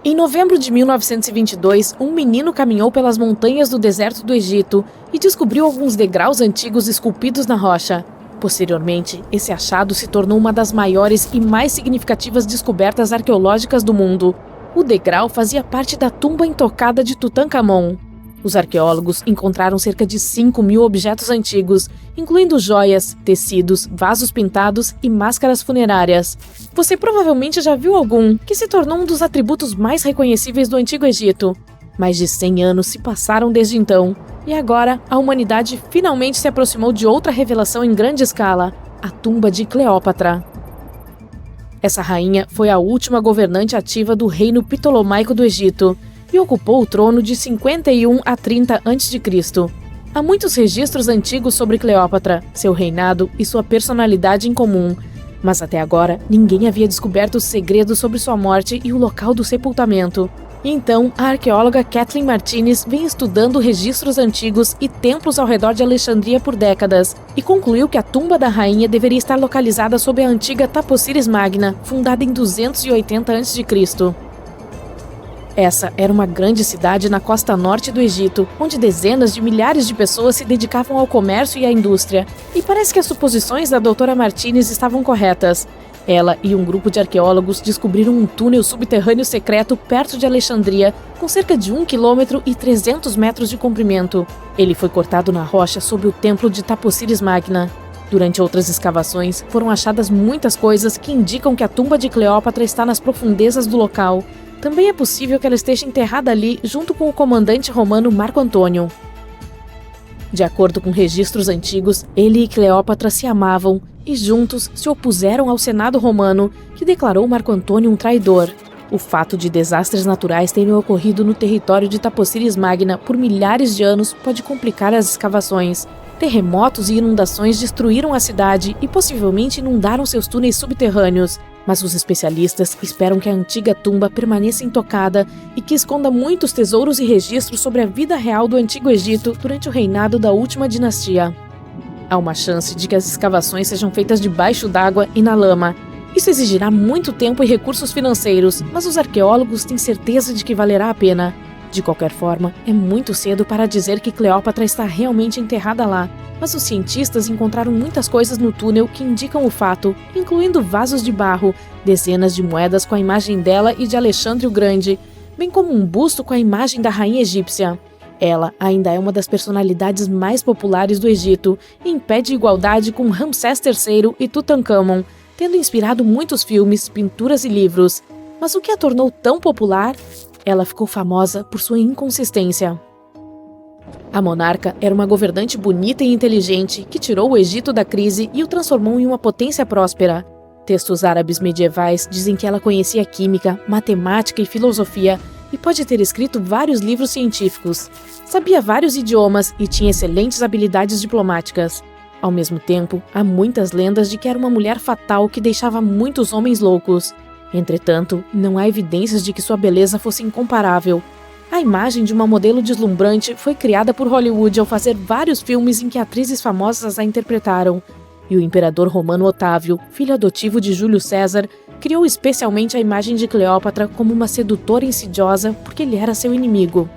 Em novembro de 1922, um menino caminhou pelas montanhas do deserto do Egito e descobriu alguns degraus antigos esculpidos na rocha. Posteriormente, esse achado se tornou uma das maiores e mais significativas descobertas arqueológicas do mundo. O degrau fazia parte da tumba intocada de Tutankhamon. Os arqueólogos encontraram cerca de 5.000 objetos antigos, incluindo joias, tecidos, vasos pintados e máscaras funerárias. Você provavelmente já viu algum, que se tornou um dos atributos mais reconhecíveis do Antigo Egito. Mais de 100 anos se passaram desde então, e agora a humanidade finalmente se aproximou de outra revelação em grande escala, a tumba de Cleópatra. Essa rainha foi a última governante ativa do reino Ptolomaico do Egito, e ocupou o trono de 51 a 30 a.C. Há muitos registros antigos sobre Cleópatra, seu reinado e sua personalidade em comum, mas até agora ninguém havia descoberto os segredos sobre sua morte e o local do sepultamento. Então, a arqueóloga Kathleen Martinez vem estudando registros antigos e templos ao redor de Alexandria por décadas, e concluiu que a tumba da rainha deveria estar localizada sob a antiga Taposiris Magna, fundada em 280 a.C. Essa era uma grande cidade na costa norte do Egito, onde dezenas de milhares de pessoas se dedicavam ao comércio e à indústria. E parece que as suposições da doutora Martinez estavam corretas. Ela e um grupo de arqueólogos descobriram um túnel subterrâneo secreto perto de Alexandria, com cerca de 1 quilômetro e 300 metros de comprimento. Ele foi cortado na rocha sob o templo de Taposiris Magna. Durante outras escavações, foram achadas muitas coisas que indicam que a tumba de Cleópatra está nas profundezas do local. Também é possível que ela esteja enterrada ali junto com o comandante romano Marco Antônio. De acordo com registros antigos, ele e Cleópatra se amavam e juntos se opuseram ao Senado romano, que declarou Marco Antônio um traidor. O fato de desastres naturais terem ocorrido no território de Taposiris Magna por milhares de anos pode complicar as escavações. Terremotos e inundações destruíram a cidade e possivelmente inundaram seus túneis subterrâneos. Mas os especialistas esperam que a antiga tumba permaneça intocada e que esconda muitos tesouros e registros sobre a vida real do Antigo Egito durante o reinado da última dinastia. Há uma chance de que as escavações sejam feitas debaixo d'água e na lama. Isso exigirá muito tempo e recursos financeiros, mas os arqueólogos têm certeza de que valerá a pena. De qualquer forma, é muito cedo para dizer que Cleópatra está realmente enterrada lá. Mas os cientistas encontraram muitas coisas no túnel que indicam o fato, incluindo vasos de barro, dezenas de moedas com a imagem dela e de Alexandre o Grande, bem como um busto com a imagem da rainha egípcia. Ela ainda é uma das personalidades mais populares do Egito e em pé de igualdade com Ramsés III e Tutankhamon, tendo inspirado muitos filmes, pinturas e livros. Mas o que a tornou tão popular? Ela ficou famosa por sua inconsistência. A monarca era uma governante bonita e inteligente que tirou o Egito da crise e o transformou em uma potência próspera. Textos árabes medievais dizem que ela conhecia química, matemática e filosofia e pode ter escrito vários livros científicos. Sabia vários idiomas e tinha excelentes habilidades diplomáticas. Ao mesmo tempo, há muitas lendas de que era uma mulher fatal que deixava muitos homens loucos. Entretanto, não há evidências de que sua beleza fosse incomparável. A imagem de uma modelo deslumbrante foi criada por Hollywood ao fazer vários filmes em que atrizes famosas a interpretaram. E o imperador romano Otávio, filho adotivo de Júlio César, criou especialmente a imagem de Cleópatra como uma sedutora insidiosa porque ele era seu inimigo.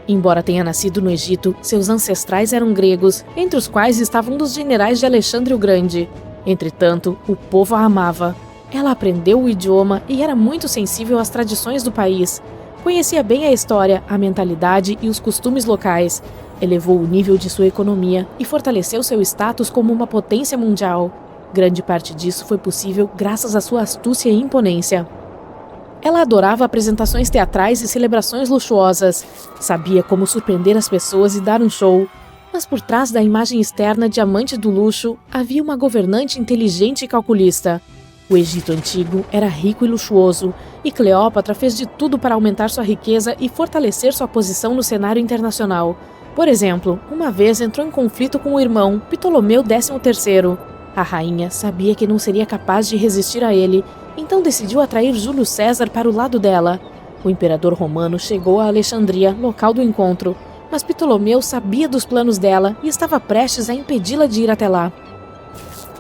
Embora tenha nascido no Egito, seus ancestrais eram gregos, entre os quais estavam um dos generais de Alexandre o Grande. Entretanto, o povo a amava. Ela aprendeu o idioma e era muito sensível às tradições do país. Conhecia bem a história, a mentalidade e os costumes locais, elevou o nível de sua economia e fortaleceu seu status como uma potência mundial. Grande parte disso foi possível graças à sua astúcia e imponência. Ela adorava apresentações teatrais e celebrações luxuosas, sabia como surpreender as pessoas e dar um show. Mas por trás da imagem externa de amante do luxo, havia uma governante inteligente e calculista. O Egito antigo era rico e luxuoso, e Cleópatra fez de tudo para aumentar sua riqueza e fortalecer sua posição no cenário internacional. Por exemplo, uma vez entrou em conflito com o irmão, Ptolomeu XIII. A rainha sabia que não seria capaz de resistir a ele, então decidiu atrair Júlio César para o lado dela. O imperador romano chegou a Alexandria, local do encontro, mas Ptolomeu sabia dos planos dela e estava prestes a impedi-la de ir até lá.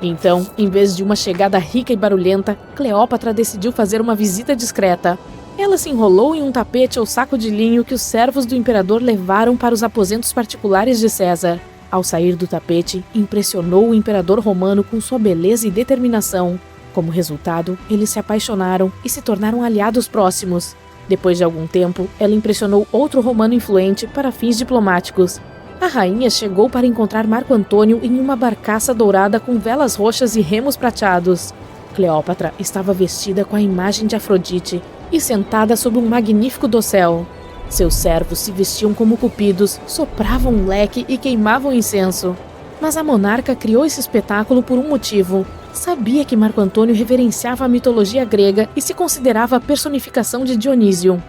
Então, em vez de uma chegada rica e barulhenta, Cleópatra decidiu fazer uma visita discreta. Ela se enrolou em um tapete ou saco de linho que os servos do imperador levaram para os aposentos particulares de César. Ao sair do tapete, impressionou o imperador romano com sua beleza e determinação. Como resultado, eles se apaixonaram e se tornaram aliados próximos. Depois de algum tempo, ela impressionou outro romano influente para fins diplomáticos. A rainha chegou para encontrar Marco Antônio em uma barcaça dourada com velas roxas e remos prateados. Cleópatra estava vestida com a imagem de Afrodite e sentada sob um magnífico dossel. Seus servos se vestiam como cupidos, sopravam um leque e queimavam incenso. Mas a monarca criou esse espetáculo por um motivo. Sabia que Marco Antônio reverenciava a mitologia grega e se considerava a personificação de Dionísio.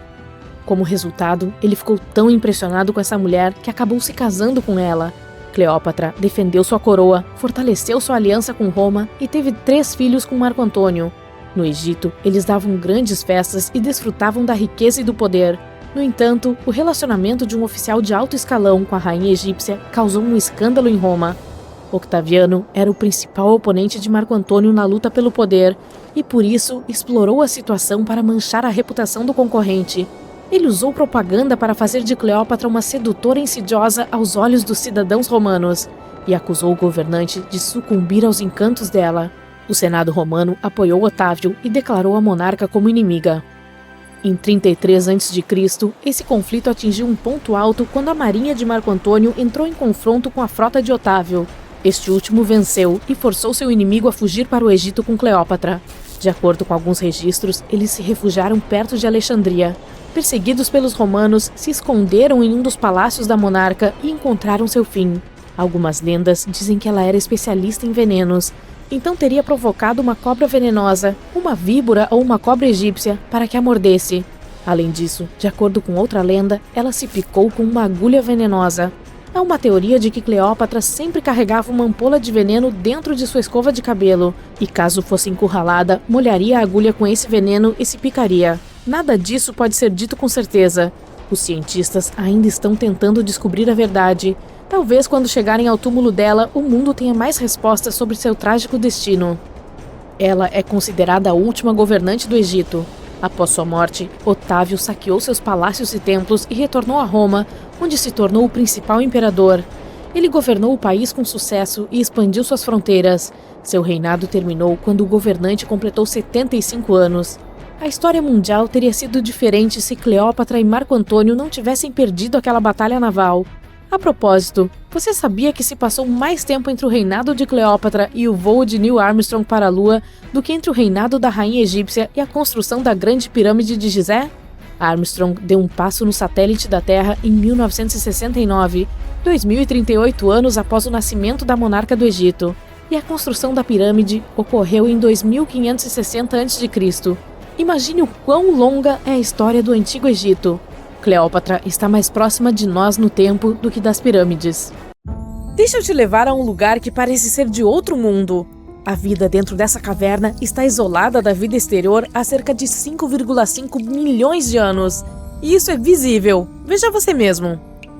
Como resultado, ele ficou tão impressionado com essa mulher que acabou se casando com ela. Cleópatra defendeu sua coroa, fortaleceu sua aliança com Roma e teve 3 filhos com Marco Antônio. No Egito, eles davam grandes festas e desfrutavam da riqueza e do poder. No entanto, o relacionamento de um oficial de alto escalão com a rainha egípcia causou um escândalo em Roma. Octaviano era o principal oponente de Marco Antônio na luta pelo poder e, por isso, explorou a situação para manchar a reputação do concorrente. Ele usou propaganda para fazer de Cleópatra uma sedutora insidiosa aos olhos dos cidadãos romanos e acusou o governante de sucumbir aos encantos dela. O Senado romano apoiou Otávio e declarou a monarca como inimiga. Em 33 a.C., esse conflito atingiu um ponto alto quando a marinha de Marco Antônio entrou em confronto com a frota de Otávio. Este último venceu e forçou seu inimigo a fugir para o Egito com Cleópatra. De acordo com alguns registros, eles se refugiaram perto de Alexandria. Perseguidos pelos romanos, se esconderam em um dos palácios da monarca e encontraram seu fim. Algumas lendas dizem que ela era especialista em venenos, então teria provocado uma cobra venenosa, uma víbora ou uma cobra egípcia para que a mordesse. Além disso, de acordo com outra lenda, ela se picou com uma agulha venenosa. Há uma teoria de que Cleópatra sempre carregava uma ampola de veneno dentro de sua escova de cabelo, e caso fosse encurralada, molharia a agulha com esse veneno e se picaria. Nada disso pode ser dito com certeza. Os cientistas ainda estão tentando descobrir a verdade. Talvez quando chegarem ao túmulo dela, o mundo tenha mais respostas sobre seu trágico destino. Ela é considerada a última governante do Egito. Após sua morte, Otávio saqueou seus palácios e templos e retornou a Roma, onde se tornou o principal imperador. Ele governou o país com sucesso e expandiu suas fronteiras. Seu reinado terminou quando o governante completou 75 anos. A história mundial teria sido diferente se Cleópatra e Marco Antônio não tivessem perdido aquela batalha naval. A propósito, você sabia que se passou mais tempo entre o reinado de Cleópatra e o voo de Neil Armstrong para a Lua do que entre o reinado da rainha egípcia e a construção da Grande Pirâmide de Gizé? Armstrong deu um passo no satélite da Terra em 1969, 2038 anos após o nascimento da monarca do Egito, e a construção da pirâmide ocorreu em 2560 a.C. Imagine o quão longa é a história do Antigo Egito. Cleópatra está mais próxima de nós no tempo do que das pirâmides. Deixa eu te levar a um lugar que parece ser de outro mundo. A vida dentro dessa caverna está isolada da vida exterior há cerca de 5,5 milhões de anos. E isso é visível. Veja você mesmo.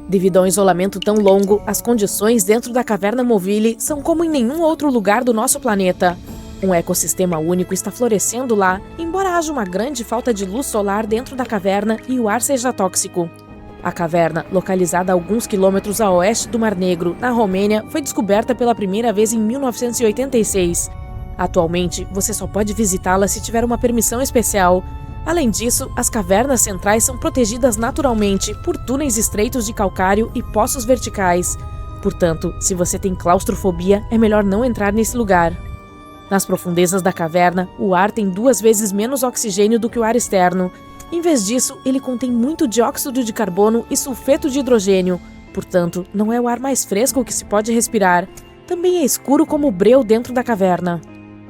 Devido ao isolamento tão longo, as condições dentro da caverna Movile são como em nenhum outro lugar do nosso planeta. Um ecossistema único está florescendo lá, embora haja uma grande falta de luz solar dentro da caverna e o ar seja tóxico. A caverna, localizada a alguns quilômetros a oeste do Mar Negro, na Romênia, foi descoberta pela primeira vez em 1986. Atualmente, você só pode visitá-la se tiver uma permissão especial. Além disso, as cavernas centrais são protegidas naturalmente por túneis estreitos de calcário e poços verticais. Portanto, se você tem claustrofobia, é melhor não entrar nesse lugar. Nas profundezas da caverna, o ar tem 2 vezes menos oxigênio do que o ar externo. Em vez disso, ele contém muito dióxido de carbono e sulfeto de hidrogênio. Portanto, não é o ar mais fresco que se pode respirar. Também é escuro como o breu dentro da caverna.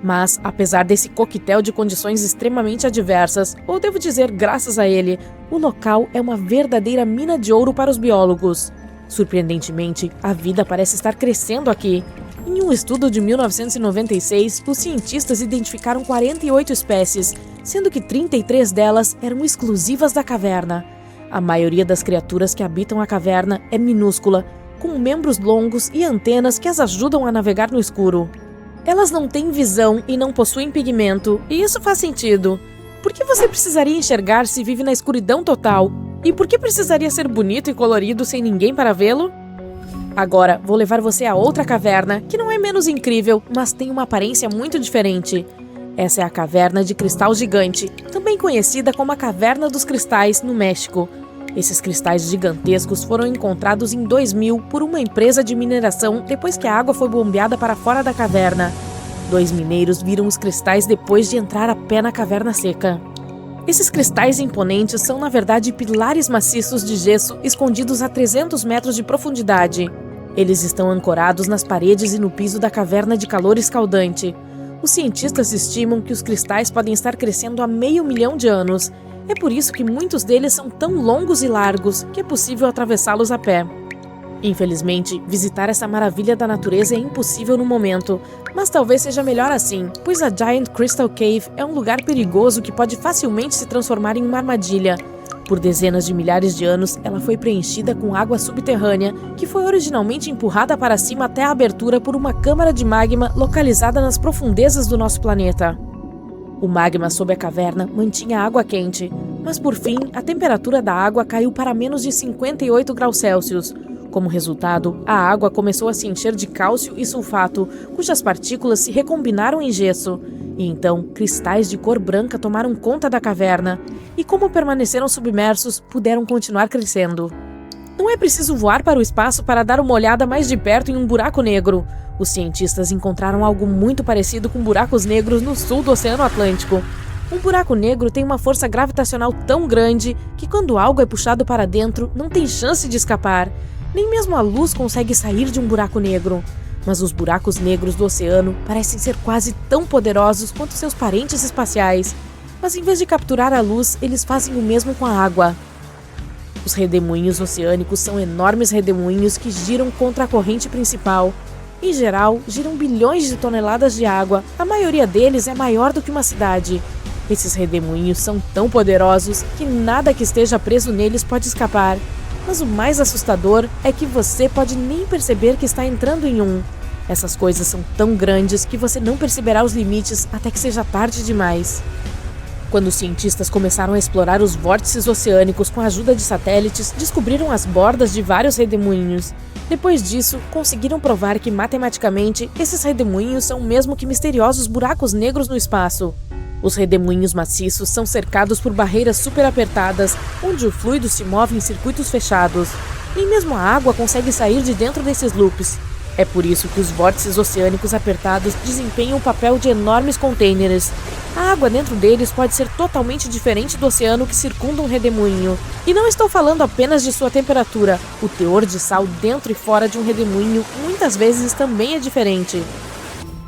Mas, apesar desse coquetel de condições extremamente adversas, ou devo dizer graças a ele, o local é uma verdadeira mina de ouro para os biólogos. Surpreendentemente, a vida parece estar crescendo aqui. Em um estudo de 1996, os cientistas identificaram 48 espécies, sendo que 33 delas eram exclusivas da caverna. A maioria das criaturas que habitam a caverna é minúscula, com membros longos e antenas que as ajudam a navegar no escuro. Elas não têm visão e não possuem pigmento, e isso faz sentido. Por que você precisaria enxergar se vive na escuridão total? E por que precisaria ser bonito e colorido sem ninguém para vê-lo? Agora, vou levar você a outra caverna, que não é menos incrível, mas tem uma aparência muito diferente. Essa é a Caverna de Cristal Gigante, também conhecida como a Caverna dos Cristais, no México. Esses cristais gigantescos foram encontrados em 2000 por uma empresa de mineração depois que a água foi bombeada para fora da caverna. 2 mineiros viram os cristais depois de entrar a pé na caverna seca. Esses cristais imponentes são, na verdade, pilares maciços de gesso escondidos a 300 metros de profundidade. Eles estão ancorados nas paredes e no piso da caverna de calor escaldante. Os cientistas estimam que os cristais podem estar crescendo há 500 mil de anos. É por isso que muitos deles são tão longos e largos que é possível atravessá-los a pé. Infelizmente, visitar essa maravilha da natureza é impossível no momento, mas talvez seja melhor assim, pois a Giant Crystal Cave é um lugar perigoso que pode facilmente se transformar em uma armadilha. Por dezenas de milhares de anos, ela foi preenchida com água subterrânea, que foi originalmente empurrada para cima até a abertura por uma câmara de magma localizada nas profundezas do nosso planeta. O magma sob a caverna mantinha a água quente, mas por fim, a temperatura da água caiu para menos de 58 graus Celsius. Como resultado, a água começou a se encher de cálcio e sulfato, cujas partículas se recombinaram em gesso. E então, cristais de cor branca tomaram conta da caverna, e como permaneceram submersos, puderam continuar crescendo. Não é preciso voar para o espaço para dar uma olhada mais de perto em um buraco negro. Os cientistas encontraram algo muito parecido com buracos negros no sul do Oceano Atlântico. Um buraco negro tem uma força gravitacional tão grande que quando algo é puxado para dentro, não tem chance de escapar. Nem mesmo a luz consegue sair de um buraco negro. Mas os buracos negros do oceano parecem ser quase tão poderosos quanto seus parentes espaciais. Mas em vez de capturar a luz, eles fazem o mesmo com a água. Os redemoinhos oceânicos são enormes redemoinhos que giram contra a corrente principal. Em geral, giram bilhões de toneladas de água, a maioria deles é maior do que uma cidade. Esses redemoinhos são tão poderosos que nada que esteja preso neles pode escapar. Mas o mais assustador é que você pode nem perceber que está entrando em um. Essas coisas são tão grandes que você não perceberá os limites até que seja tarde demais. Quando os cientistas começaram a explorar os vórtices oceânicos com a ajuda de satélites, descobriram as bordas de vários redemoinhos. Depois disso, conseguiram provar que matematicamente esses redemoinhos são o mesmo que misteriosos buracos negros no espaço. Os redemoinhos maciços são cercados por barreiras super apertadas, onde o fluido se move em circuitos fechados. Nem mesmo a água consegue sair de dentro desses loops. É por isso que os vórtices oceânicos apertados desempenham o papel de enormes contêineres. A água dentro deles pode ser totalmente diferente do oceano que circunda um redemoinho. E não estou falando apenas de sua temperatura. O teor de sal dentro e fora de um redemoinho muitas vezes também é diferente.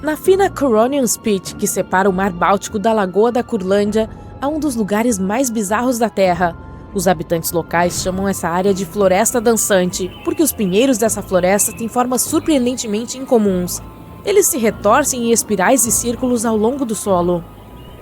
Na fina Curonian Spit, que separa o Mar Báltico da Lagoa da Curlândia, há um dos lugares mais bizarros da Terra. Os habitantes locais chamam essa área de Floresta Dançante, porque os pinheiros dessa floresta têm formas surpreendentemente incomuns. Eles se retorcem em espirais e círculos ao longo do solo.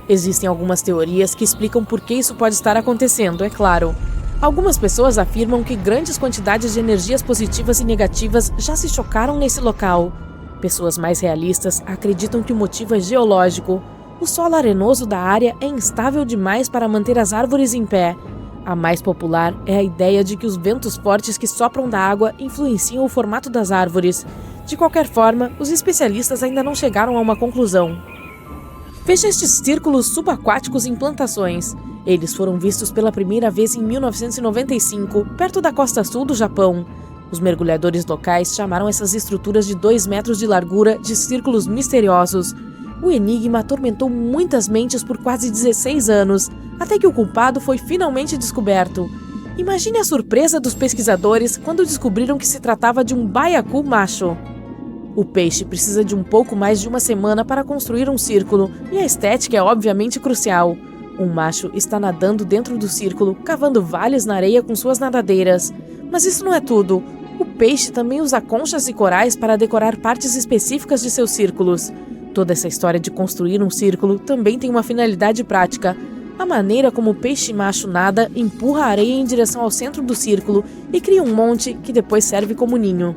Existem algumas teorias que explicam por que isso pode estar acontecendo, é claro. Algumas pessoas afirmam que grandes quantidades de energias positivas e negativas já se chocaram nesse local. Pessoas mais realistas acreditam que o motivo é geológico. O solo arenoso da área é instável demais para manter as árvores em pé. A mais popular é a ideia de que os ventos fortes que sopram da água influenciam o formato das árvores. De qualquer forma, os especialistas ainda não chegaram a uma conclusão. Veja estes círculos subaquáticos em plantações. Eles foram vistos pela primeira vez em 1995, perto da costa sul do Japão. Os mergulhadores locais chamaram essas estruturas de 2 metros de largura de círculos misteriosos. O enigma atormentou muitas mentes por quase 16 anos, até que o culpado foi finalmente descoberto. Imagine a surpresa dos pesquisadores quando descobriram que se tratava de um baiacu macho. O peixe precisa de um pouco mais de uma semana para construir um círculo, e a estética é obviamente crucial. Um macho está nadando dentro do círculo, cavando vales na areia com suas nadadeiras. Mas isso não é tudo. O peixe também usa conchas e corais para decorar partes específicas de seus círculos. Toda essa história de construir um círculo também tem uma finalidade prática. A maneira como o peixe macho nada empurra a areia em direção ao centro do círculo e cria um monte que depois serve como ninho.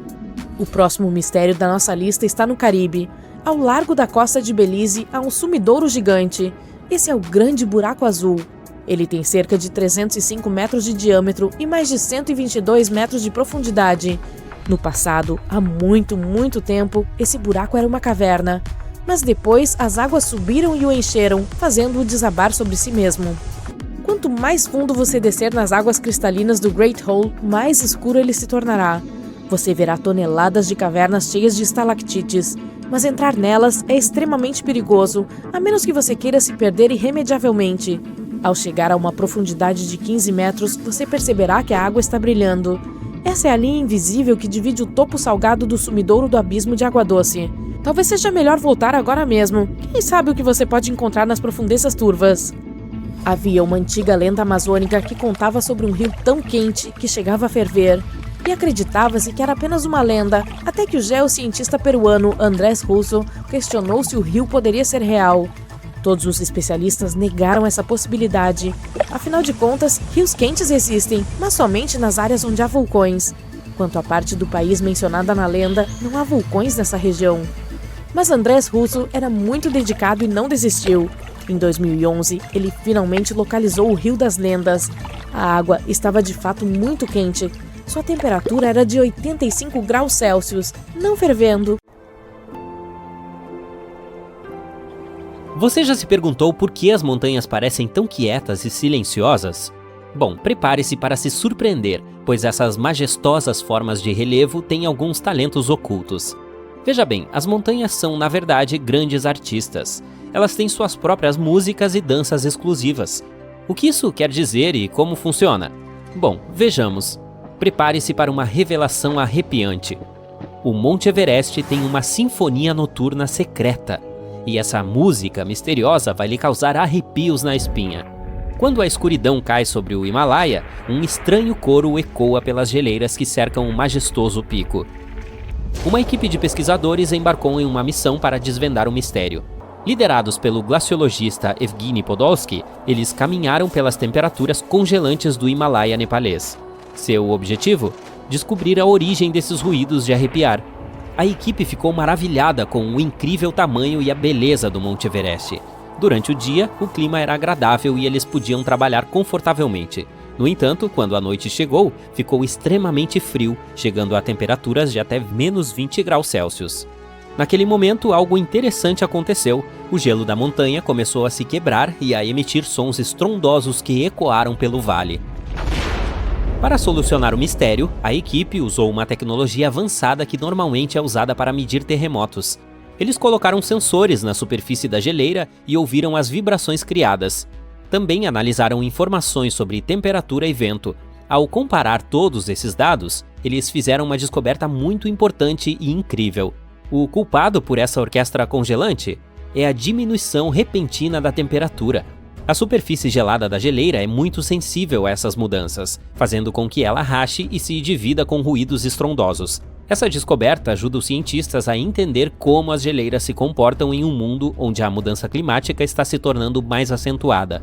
O próximo mistério da nossa lista está no Caribe. Ao largo da costa de Belize há um sumidouro gigante. Esse é o Grande Buraco Azul. Ele tem cerca de 305 metros de diâmetro e mais de 122 metros de profundidade. No passado, há muito, muito tempo, esse buraco era uma caverna. Mas depois, as águas subiram e o encheram, fazendo-o desabar sobre si mesmo. Quanto mais fundo você descer nas águas cristalinas do Great Hole, mais escuro ele se tornará. Você verá toneladas de cavernas cheias de estalactites, mas entrar nelas é extremamente perigoso, a menos que você queira se perder irremediavelmente. Ao chegar a uma profundidade de 15 metros, você perceberá que a água está brilhando. Essa é a linha invisível que divide o topo salgado do sumidouro do abismo de água doce. Talvez seja melhor voltar agora mesmo. Quem sabe o que você pode encontrar nas profundezas turvas? Havia uma antiga lenda amazônica que contava sobre um rio tão quente que chegava a ferver. E acreditava-se que era apenas uma lenda, até que o geocientista peruano Andrés Russo questionou se o rio poderia ser real. Todos os especialistas negaram essa possibilidade. Afinal de contas, rios quentes existem, mas somente nas áreas onde há vulcões. Quanto à parte do país mencionada na lenda, não há vulcões nessa região. Mas Andrés Russo era muito dedicado e não desistiu. Em 2011, ele finalmente localizou o Rio das Lendas. A água estava de fato muito quente. Sua temperatura era de 85 graus Celsius, não fervendo. Você já se perguntou por que as montanhas parecem tão quietas e silenciosas? Bom, prepare-se para se surpreender, pois essas majestosas formas de relevo têm alguns talentos ocultos. Veja bem, as montanhas são, na verdade, grandes artistas. Elas têm suas próprias músicas e danças exclusivas. O que isso quer dizer e como funciona? Bom, vejamos. Prepare-se para uma revelação arrepiante. O Monte Everest tem uma sinfonia noturna secreta. E essa música misteriosa vai lhe causar arrepios na espinha. Quando a escuridão cai sobre o Himalaia, um estranho coro ecoa pelas geleiras que cercam o majestoso pico. Uma equipe de pesquisadores embarcou em uma missão para desvendar o mistério. Liderados pelo glaciologista Evgeny Podolsky, eles caminharam pelas temperaturas congelantes do Himalaia nepalês. Seu objetivo? Descobrir a origem desses ruídos de arrepiar. A equipe ficou maravilhada com o incrível tamanho e a beleza do Monte Everest. Durante o dia, o clima era agradável e eles podiam trabalhar confortavelmente. No entanto, quando a noite chegou, ficou extremamente frio, chegando a temperaturas de até menos 20 graus Celsius. Naquele momento, algo interessante aconteceu. O gelo da montanha começou a se quebrar e a emitir sons estrondosos que ecoaram pelo vale. Para solucionar o mistério, a equipe usou uma tecnologia avançada que normalmente é usada para medir terremotos. Eles colocaram sensores na superfície da geleira e ouviram as vibrações criadas. Também analisaram informações sobre temperatura e vento. Ao comparar todos esses dados, eles fizeram uma descoberta muito importante e incrível. O culpado por essa orquestra congelante é a diminuição repentina da temperatura. A superfície gelada da geleira é muito sensível a essas mudanças, fazendo com que ela rache e se divida com ruídos estrondosos. Essa descoberta ajuda os cientistas a entender como as geleiras se comportam em um mundo onde a mudança climática está se tornando mais acentuada.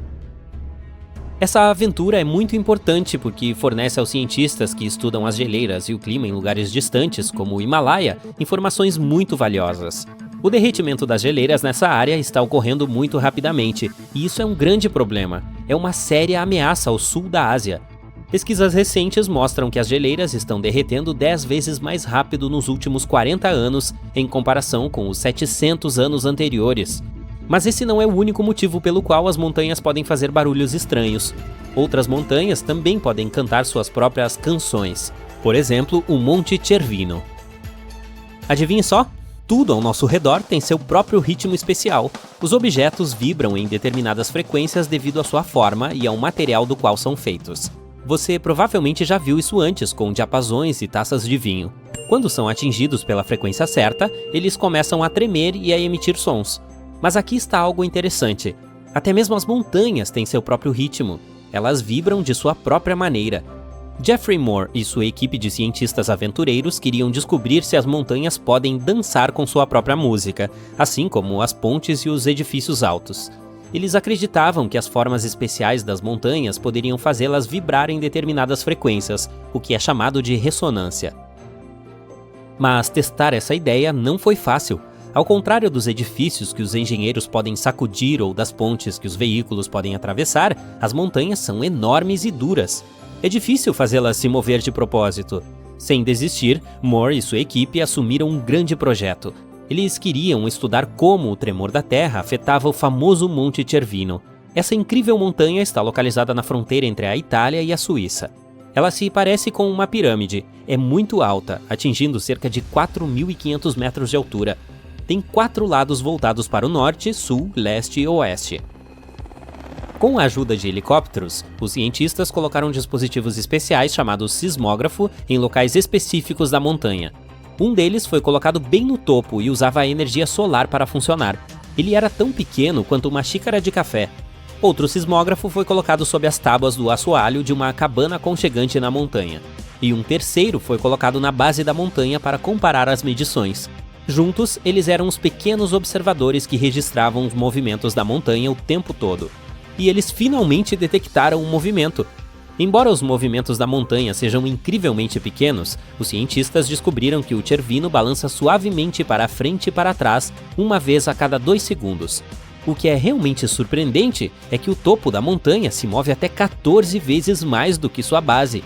Essa aventura é muito importante porque fornece aos cientistas que estudam as geleiras e o clima em lugares distantes, como o Himalaia, informações muito valiosas. O derretimento das geleiras nessa área está ocorrendo muito rapidamente, e isso é um grande problema. É uma séria ameaça ao sul da Ásia. Pesquisas recentes mostram que as geleiras estão derretendo 10 vezes mais rápido nos últimos 40 anos, em comparação com os 700 anos anteriores. Mas esse não é o único motivo pelo qual as montanhas podem fazer barulhos estranhos. Outras montanhas também podem cantar suas próprias canções. Por exemplo, o Monte Cervino. Adivinhe só? Tudo ao nosso redor tem seu próprio ritmo especial. Os objetos vibram em determinadas frequências devido à sua forma e ao material do qual são feitos. Você provavelmente já viu isso antes com diapasões e taças de vinho. Quando são atingidos pela frequência certa, eles começam a tremer e a emitir sons. Mas aqui está algo interessante. Até mesmo as montanhas têm seu próprio ritmo. Elas vibram de sua própria maneira. Geoffrey Moore e sua equipe de cientistas aventureiros queriam descobrir se as montanhas podem dançar com sua própria música, assim como as pontes e os edifícios altos. Eles acreditavam que as formas especiais das montanhas poderiam fazê-las vibrar em determinadas frequências, o que é chamado de ressonância. Mas testar essa ideia não foi fácil. Ao contrário dos edifícios que os engenheiros podem sacudir ou das pontes que os veículos podem atravessar, as montanhas são enormes e duras. É difícil fazê-las se mover de propósito. Sem desistir, Moore e sua equipe assumiram um grande projeto. Eles queriam estudar como o tremor da Terra afetava o famoso Monte Cervino. Essa incrível montanha está localizada na fronteira entre a Itália e a Suíça. Ela se parece com uma pirâmide, é muito alta, atingindo cerca de 4.500 metros de altura. Tem 4 lados voltados para o norte, sul, leste e oeste. Com a ajuda de helicópteros, os cientistas colocaram dispositivos especiais chamados sismógrafo em locais específicos da montanha. Um deles foi colocado bem no topo e usava a energia solar para funcionar. Ele era tão pequeno quanto uma xícara de café. Outro sismógrafo foi colocado sob as tábuas do assoalho de uma cabana aconchegante na montanha. E um terceiro foi colocado na base da montanha para comparar as medições. Juntos, eles eram os pequenos observadores que registravam os movimentos da montanha o tempo todo. E eles finalmente detectaram um movimento. Embora os movimentos da montanha sejam incrivelmente pequenos, os cientistas descobriram que o Cervino balança suavemente para frente e para trás, uma vez a cada 2 segundos. O que é realmente surpreendente é que o topo da montanha se move até 14 vezes mais do que sua base.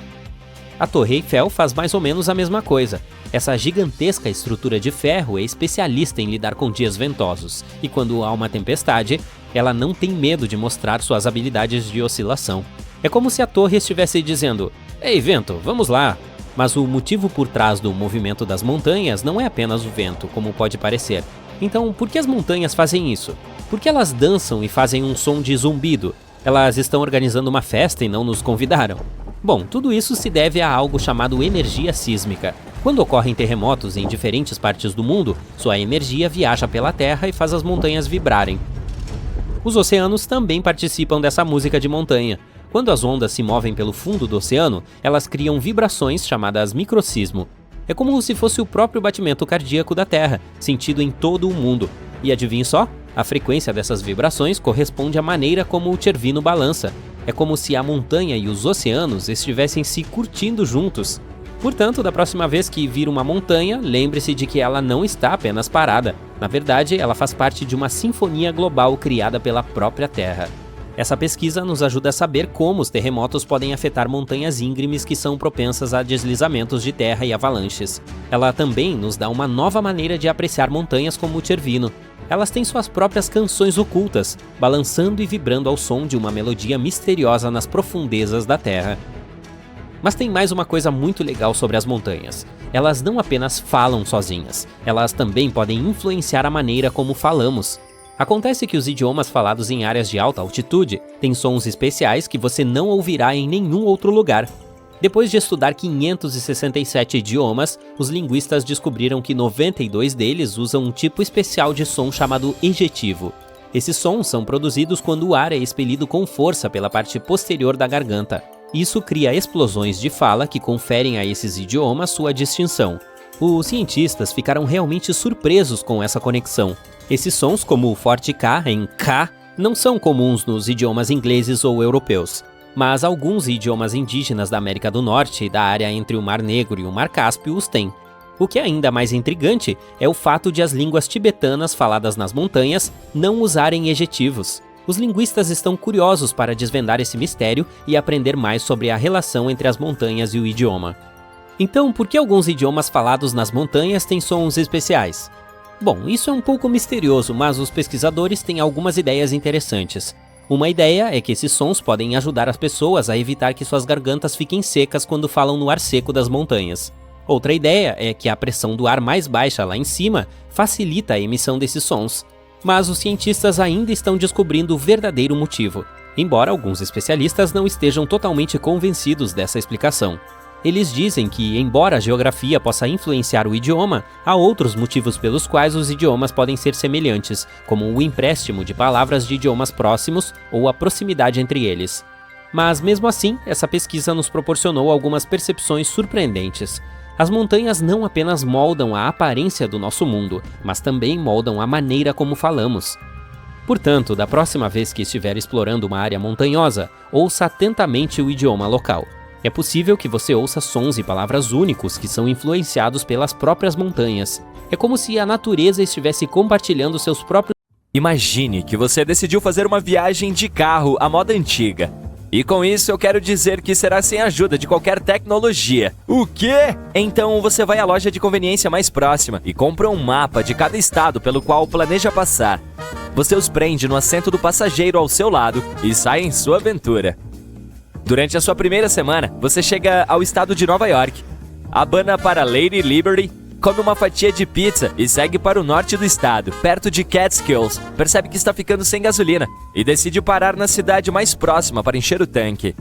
A Torre Eiffel faz mais ou menos a mesma coisa. Essa gigantesca estrutura de ferro é especialista em lidar com dias ventosos, e quando há uma tempestade, ela não tem medo de mostrar suas habilidades de oscilação. É como se a torre estivesse dizendo: "Ei, vento, vamos lá!" Mas o motivo por trás do movimento das montanhas não é apenas o vento, como pode parecer. Então, por que as montanhas fazem isso? Por que elas dançam e fazem um som de zumbido? Elas estão organizando uma festa e não nos convidaram? Bom, tudo isso se deve a algo chamado energia sísmica. Quando ocorrem terremotos em diferentes partes do mundo, sua energia viaja pela Terra e faz as montanhas vibrarem. Os oceanos também participam dessa música de montanha. Quando as ondas se movem pelo fundo do oceano, elas criam vibrações chamadas microsismo. É como se fosse o próprio batimento cardíaco da Terra, sentido em todo o mundo. E adivinhe só? A frequência dessas vibrações corresponde à maneira como o Cervino balança. É como se a montanha e os oceanos estivessem se curtindo juntos. Portanto, da próxima vez que vir uma montanha, lembre-se de que ela não está apenas parada. Na verdade, ela faz parte de uma sinfonia global criada pela própria Terra. Essa pesquisa nos ajuda a saber como os terremotos podem afetar montanhas íngremes que são propensas a deslizamentos de terra e avalanches. Ela também nos dá uma nova maneira de apreciar montanhas como o Cervino. Elas têm suas próprias canções ocultas, balançando e vibrando ao som de uma melodia misteriosa nas profundezas da Terra. Mas tem mais uma coisa muito legal sobre as montanhas. Elas não apenas falam sozinhas, elas também podem influenciar a maneira como falamos. Acontece que os idiomas falados em áreas de alta altitude têm sons especiais que você não ouvirá em nenhum outro lugar. Depois de estudar 567 idiomas, os linguistas descobriram que 92 deles usam um tipo especial de som chamado ejetivo. Esses sons são produzidos quando o ar é expelido com força pela parte posterior da garganta. Isso cria explosões de fala que conferem a esses idiomas sua distinção. Os cientistas ficaram realmente surpresos com essa conexão. Esses sons, como o forte K em K, não são comuns nos idiomas ingleses ou europeus, mas alguns idiomas indígenas da América do Norte e da área entre o Mar Negro e o Mar Cáspio os têm. O que é ainda mais intrigante é o fato de as línguas tibetanas faladas nas montanhas não usarem ejetivos. Os linguistas estão curiosos para desvendar esse mistério e aprender mais sobre a relação entre as montanhas e o idioma. Então, por que alguns idiomas falados nas montanhas têm sons especiais? Bom, isso é um pouco misterioso, mas os pesquisadores têm algumas ideias interessantes. Uma ideia é que esses sons podem ajudar as pessoas a evitar que suas gargantas fiquem secas quando falam no ar seco das montanhas. Outra ideia é que a pressão do ar mais baixa lá em cima facilita a emissão desses sons. Mas os cientistas ainda estão descobrindo o verdadeiro motivo, embora alguns especialistas não estejam totalmente convencidos dessa explicação. Eles dizem que, embora a geografia possa influenciar o idioma, há outros motivos pelos quais os idiomas podem ser semelhantes, como o empréstimo de palavras de idiomas próximos ou a proximidade entre eles. Mas mesmo assim, essa pesquisa nos proporcionou algumas percepções surpreendentes. As montanhas não apenas moldam a aparência do nosso mundo, mas também moldam a maneira como falamos. Portanto, da próxima vez que estiver explorando uma área montanhosa, ouça atentamente o idioma local. É possível que você ouça sons e palavras únicos que são influenciados pelas próprias montanhas. É como se a natureza estivesse compartilhando seus próprios... Imagine que você decidiu fazer uma viagem de carro à moda antiga. E com isso eu quero dizer que será sem a ajuda de qualquer tecnologia. O quê? Então você vai à loja de conveniência mais próxima e compra um mapa de cada estado pelo qual planeja passar. Você os prende no assento do passageiro ao seu lado e sai em sua aventura. Durante a sua primeira semana, você chega ao estado de Nova York, abana para Lady Liberty, come uma fatia de pizza e segue para o norte do estado, perto de Catskills. Percebe que está ficando sem gasolina e decide parar na cidade mais próxima para encher o tanque.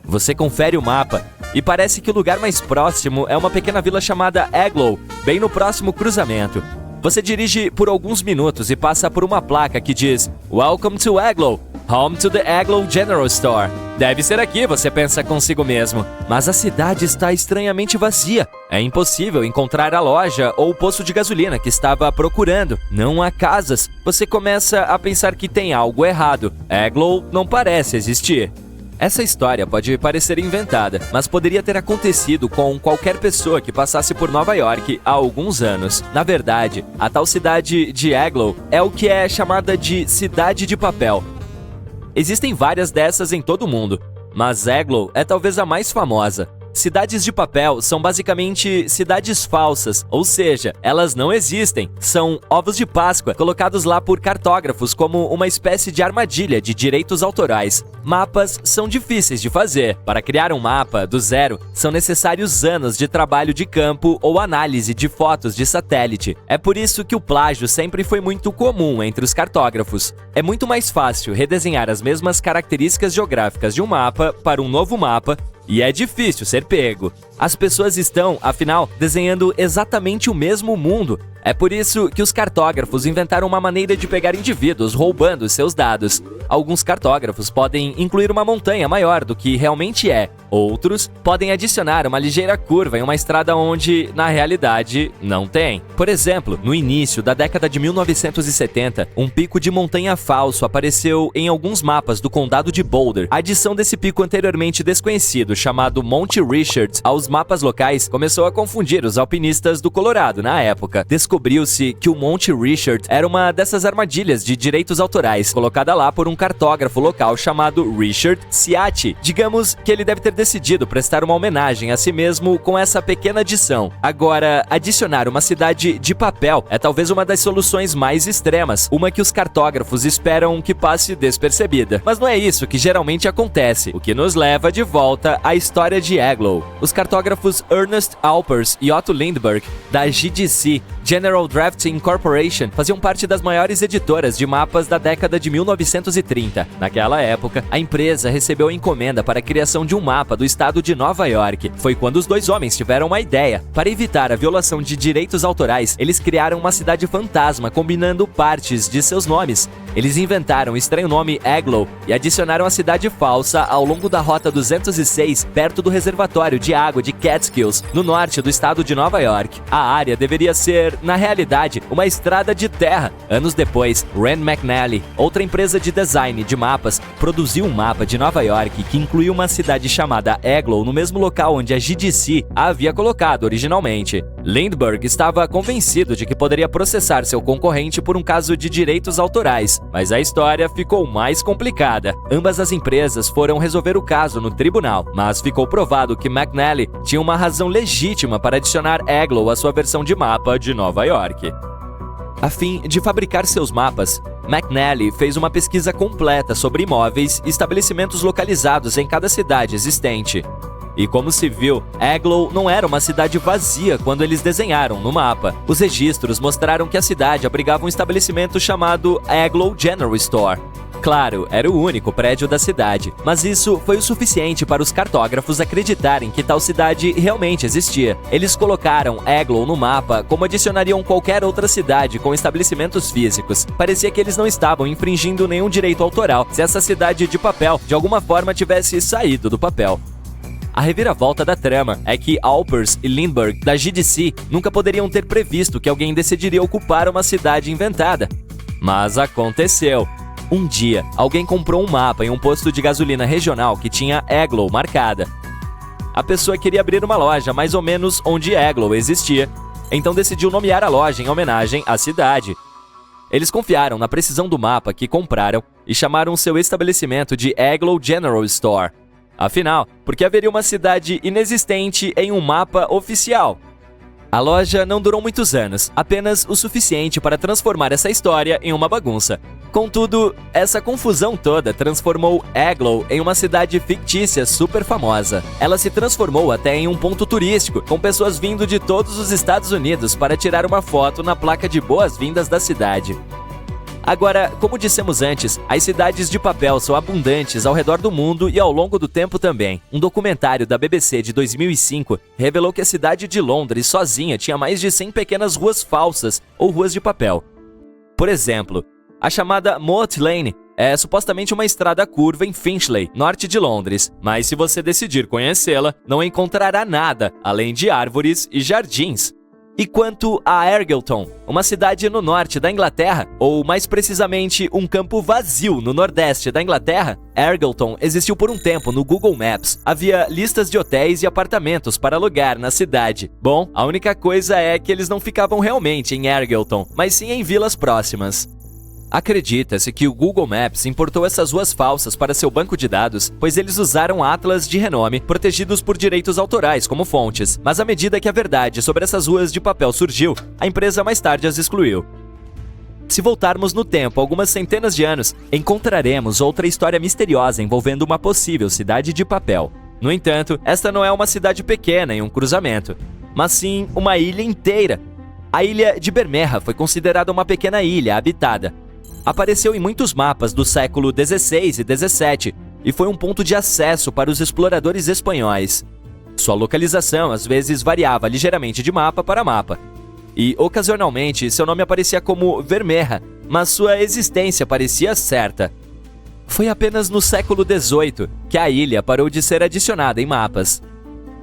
Você confere o mapa e parece que o lugar mais próximo é uma pequena vila chamada Aglow, bem no próximo cruzamento. Você dirige por alguns minutos e passa por uma placa que diz "Welcome to Aglow, home to the Aglow General Store". Deve ser aqui, você pensa consigo mesmo. Mas a cidade está estranhamente vazia. É impossível encontrar a loja ou o posto de gasolina que estava procurando. Não há casas. Você começa a pensar que tem algo errado. Aglow não parece existir. Essa história pode parecer inventada, mas poderia ter acontecido com qualquer pessoa que passasse por Nova York há alguns anos. Na verdade, a tal cidade de Aglow é o que é chamada de Cidade de Papel. Existem várias dessas em todo o mundo, mas Aglow é talvez a mais famosa. Cidades de papel são basicamente cidades falsas, ou seja, elas não existem. São ovos de Páscoa colocados lá por cartógrafos como uma espécie de armadilha de direitos autorais. Mapas são difíceis de fazer. Para criar um mapa do zero, são necessários anos de trabalho de campo ou análise de fotos de satélite. É por isso que o plágio sempre foi muito comum entre os cartógrafos. É muito mais fácil redesenhar as mesmas características geográficas de um mapa para um novo mapa, e é difícil ser pego. As pessoas estão, afinal, desenhando exatamente o mesmo mundo. É por isso que os cartógrafos inventaram uma maneira de pegar indivíduos roubando seus dados. Alguns cartógrafos podem incluir uma montanha maior do que realmente é. Outros podem adicionar uma ligeira curva em uma estrada onde, na realidade, não tem. Por exemplo, no início da década de 1970, um pico de montanha falso apareceu em alguns mapas do condado de Boulder. A adição desse pico anteriormente desconhecido, chamado Monte Richards, aos mapas locais, começou a confundir os alpinistas do Colorado na época. Descobriu-se que o Monte Richard era uma dessas armadilhas de direitos autorais, colocada lá por um cartógrafo local chamado Richard Ciatti. Digamos que ele deve ter decidido prestar uma homenagem a si mesmo com essa pequena adição. Agora, adicionar uma cidade de papel é talvez uma das soluções mais extremas, uma que os cartógrafos esperam que passe despercebida. Mas não é isso que geralmente acontece, o que nos leva de volta à história de Aglow. Os cartógrafos Ernest Alpers e Otto Lindbergh, da GDC, General Drafting Corporation, faziam parte das maiores editoras de mapas da década de 1930. Naquela época, a empresa recebeu a encomenda para a criação de um mapa do estado de Nova York. Foi quando os dois homens tiveram uma ideia. Para evitar a violação de direitos autorais, eles criaram uma cidade fantasma combinando partes de seus nomes. Eles inventaram o estranho nome Aglow e adicionaram a cidade falsa ao longo da Rota 206, perto do reservatório de água de Catskills, no norte do estado de Nova York. A área deveria ser, na realidade, uma estrada de terra. Anos depois, Rand McNally, outra empresa de design de mapas, produziu um mapa de Nova York que incluía uma cidade chamada Aglow no mesmo local onde a GDC a havia colocado originalmente. Lindbergh estava convencido de que poderia processar seu concorrente por um caso de direitos autorais, mas a história ficou mais complicada. Ambas as empresas foram resolver o caso no tribunal, mas ficou provado que McNally tinha uma razão legítima para adicionar Aglow à sua versão de mapa de Nova York. A fim de fabricar seus mapas, McNally fez uma pesquisa completa sobre imóveis e estabelecimentos localizados em cada cidade existente. E como se viu, Aglow não era uma cidade vazia quando eles desenharam no mapa. Os registros mostraram que a cidade abrigava um estabelecimento chamado Aglow General Store. Claro, era o único prédio da cidade, mas isso foi o suficiente para os cartógrafos acreditarem que tal cidade realmente existia. Eles colocaram Aglow no mapa como adicionariam qualquer outra cidade com estabelecimentos físicos. Parecia que eles não estavam infringindo nenhum direito autoral se essa cidade de papel de alguma forma tivesse saído do papel. A reviravolta da trama é que Alpers e Lindbergh, da GDC, nunca poderiam ter previsto que alguém decidiria ocupar uma cidade inventada. Mas aconteceu. Um dia, alguém comprou um mapa em um posto de gasolina regional que tinha Aglow marcada. A pessoa queria abrir uma loja mais ou menos onde Aglow existia. então decidiu nomear a loja em homenagem à cidade. Eles confiaram na precisão do mapa que compraram e chamaram seu estabelecimento de Agloe General Store. Afinal, porque haveria uma cidade inexistente em um mapa oficial? A loja não durou muitos anos, apenas o suficiente para transformar essa história em uma bagunça. Contudo, essa confusão toda transformou Agloe em uma cidade fictícia super famosa. Ela se transformou até em um ponto turístico, com pessoas vindo de todos os Estados Unidos para tirar uma foto na placa de boas-vindas da cidade. Agora, como dissemos antes, as cidades de papel são abundantes ao redor do mundo e ao longo do tempo também. Um documentário da BBC de 2005 revelou que a cidade de Londres sozinha tinha mais de 100 pequenas ruas falsas ou ruas de papel. Por exemplo, a chamada Moat Lane é supostamente uma estrada curva em Finchley, norte de Londres, mas se você decidir conhecê-la, não encontrará nada além de árvores e jardins. E quanto a Ergelton, uma cidade no norte da Inglaterra, ou mais precisamente um campo vazio no nordeste da Inglaterra, Ergelton existiu por um tempo no Google Maps. Havia listas de hotéis e apartamentos para alugar na cidade. Bom, a única coisa é que eles não ficavam realmente em Ergelton, mas sim em vilas próximas. Acredita-se que o Google Maps importou essas ruas falsas para seu banco de dados, pois eles usaram atlas de renome protegidos por direitos autorais como fontes. Mas à medida que a verdade sobre essas ruas de papel surgiu, a empresa mais tarde as excluiu. Se voltarmos no tempo algumas centenas de anos, encontraremos outra história misteriosa envolvendo uma possível cidade de papel. No entanto, esta não é uma cidade pequena em um cruzamento, mas sim uma ilha inteira. A ilha de Bermeja foi considerada uma pequena ilha habitada. Apareceu em muitos mapas do século XVI e XVII e foi um ponto de acesso para os exploradores espanhóis. Sua localização às vezes variava ligeiramente de mapa para mapa, e ocasionalmente seu nome aparecia como Vermeja, mas sua existência parecia certa. Foi apenas no século XVIII que a ilha parou de ser adicionada em mapas.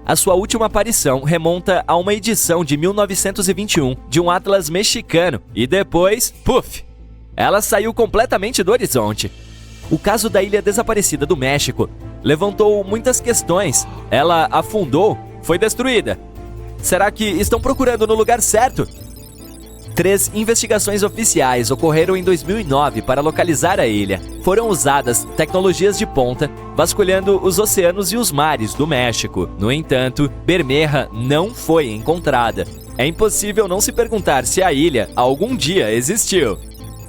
A sua última aparição remonta a uma edição de 1921 de um atlas mexicano e depois, puf! Ela saiu completamente do horizonte. O caso da ilha desaparecida do México levantou muitas questões. Ela afundou? Foi destruída? Será que estão procurando no lugar certo? 3 investigações oficiais ocorreram em 2009 para localizar a ilha. Foram usadas tecnologias de ponta, vasculhando os oceanos e os mares do México. No entanto, Bermeja não foi encontrada. É impossível não se perguntar se a ilha algum dia existiu.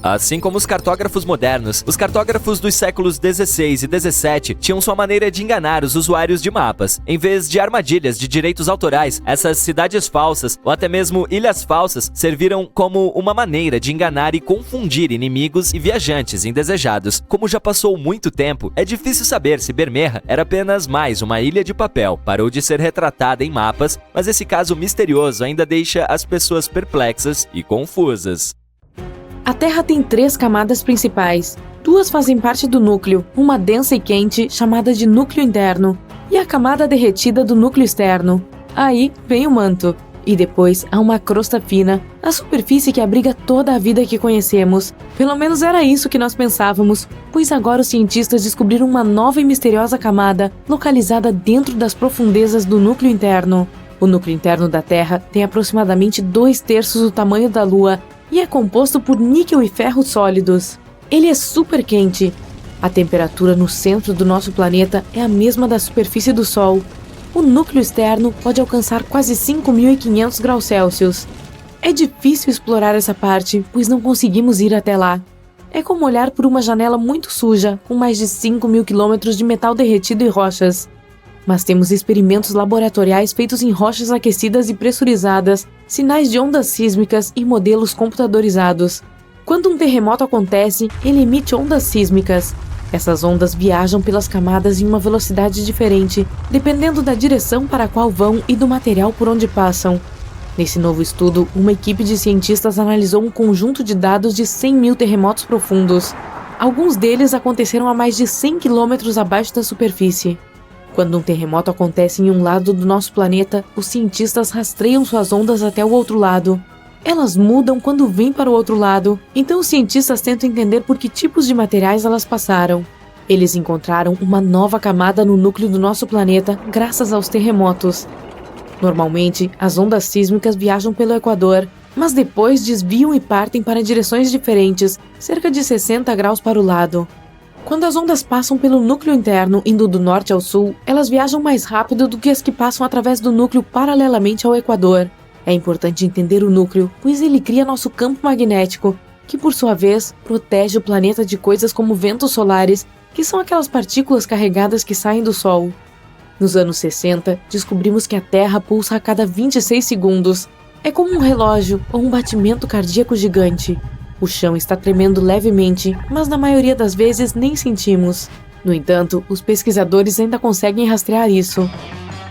Assim como os cartógrafos modernos, os cartógrafos dos séculos XVI e XVII tinham sua maneira de enganar os usuários de mapas. Em vez de armadilhas de direitos autorais, essas cidades falsas, ou até mesmo ilhas falsas, serviram como uma maneira de enganar e confundir inimigos e viajantes indesejados. Como já passou muito tempo, é difícil saber se Bermeja era apenas mais uma ilha de papel. Parou de ser retratada em mapas, mas esse caso misterioso ainda deixa as pessoas perplexas e confusas. A Terra tem 3 camadas principais. 2 fazem parte do núcleo, uma densa e quente, chamada de núcleo interno, e a camada derretida do núcleo externo. Aí vem o manto. E depois há uma crosta fina, a superfície que abriga toda a vida que conhecemos. Pelo menos era isso que nós pensávamos, pois agora os cientistas descobriram uma nova e misteriosa camada, localizada dentro das profundezas do núcleo interno. O núcleo interno da Terra tem aproximadamente 2/3 do tamanho da Lua, e é composto por níquel e ferro sólidos. Ele é super quente. A temperatura no centro do nosso planeta é a mesma da superfície do Sol. O núcleo externo pode alcançar quase 5.500 graus Celsius. É difícil explorar essa parte, pois não conseguimos ir até lá. É como olhar por uma janela muito suja, com mais de 5.000 quilômetros de metal derretido e rochas. Mas temos experimentos laboratoriais feitos em rochas aquecidas e pressurizadas, sinais de ondas sísmicas e modelos computadorizados. Quando um terremoto acontece, ele emite ondas sísmicas. Essas ondas viajam pelas camadas em uma velocidade diferente, dependendo da direção para a qual vão e do material por onde passam. Nesse novo estudo, uma equipe de cientistas analisou um conjunto de dados de 100.000 terremotos profundos. Alguns deles aconteceram a mais de 100 quilômetros abaixo da superfície. Quando um terremoto acontece em um lado do nosso planeta, os cientistas rastreiam suas ondas até o outro lado. Elas mudam quando vêm para o outro lado, então os cientistas tentam entender por que tipos de materiais elas passaram. Eles encontraram uma nova camada no núcleo do nosso planeta graças aos terremotos. Normalmente, as ondas sísmicas viajam pelo Equador, mas depois desviam e partem para direções diferentes, cerca de 60 graus para o lado. Quando as ondas passam pelo núcleo interno, indo do norte ao sul, elas viajam mais rápido do que as que passam através do núcleo paralelamente ao Equador. É importante entender o núcleo, pois ele cria nosso campo magnético, que por sua vez protege o planeta de coisas como ventos solares, que são aquelas partículas carregadas que saem do Sol. Nos anos 60, descobrimos que a Terra pulsa a cada 26 segundos. É como um relógio ou um batimento cardíaco gigante. O chão está tremendo levemente, mas na maioria das vezes nem sentimos. No entanto, os pesquisadores ainda conseguem rastrear isso.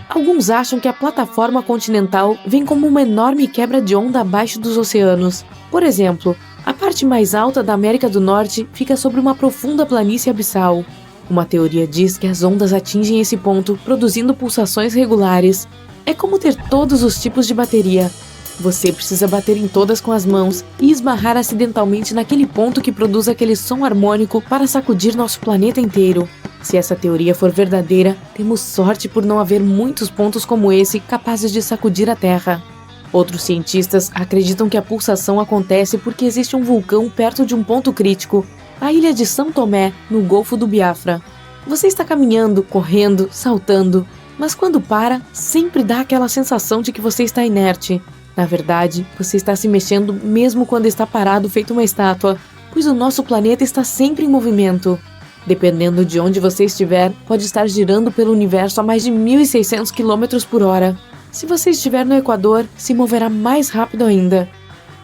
Alguns acham que a plataforma continental vem como uma enorme quebra de onda abaixo dos oceanos. Por exemplo, a parte mais alta da América do Norte fica sobre uma profunda planície abissal. Uma teoria diz que as ondas atingem esse ponto, produzindo pulsações regulares. É como ter todos os tipos de bateria. Você precisa bater em todas com as mãos e esbarrar acidentalmente naquele ponto que produz aquele som harmônico para sacudir nosso planeta inteiro. Se essa teoria for verdadeira, temos sorte por não haver muitos pontos como esse capazes de sacudir a Terra. Outros cientistas acreditam que a pulsação acontece porque existe um vulcão perto de um ponto crítico, a ilha de São Tomé, no Golfo do Biafra. Você está caminhando, correndo, saltando, mas quando para, sempre dá aquela sensação de que você está inerte. Na verdade, você está se mexendo mesmo quando está parado feito uma estátua, pois o nosso planeta está sempre em movimento. Dependendo de onde você estiver, pode estar girando pelo universo a mais de 1.600 km por hora. Se você estiver no Equador, se moverá mais rápido ainda.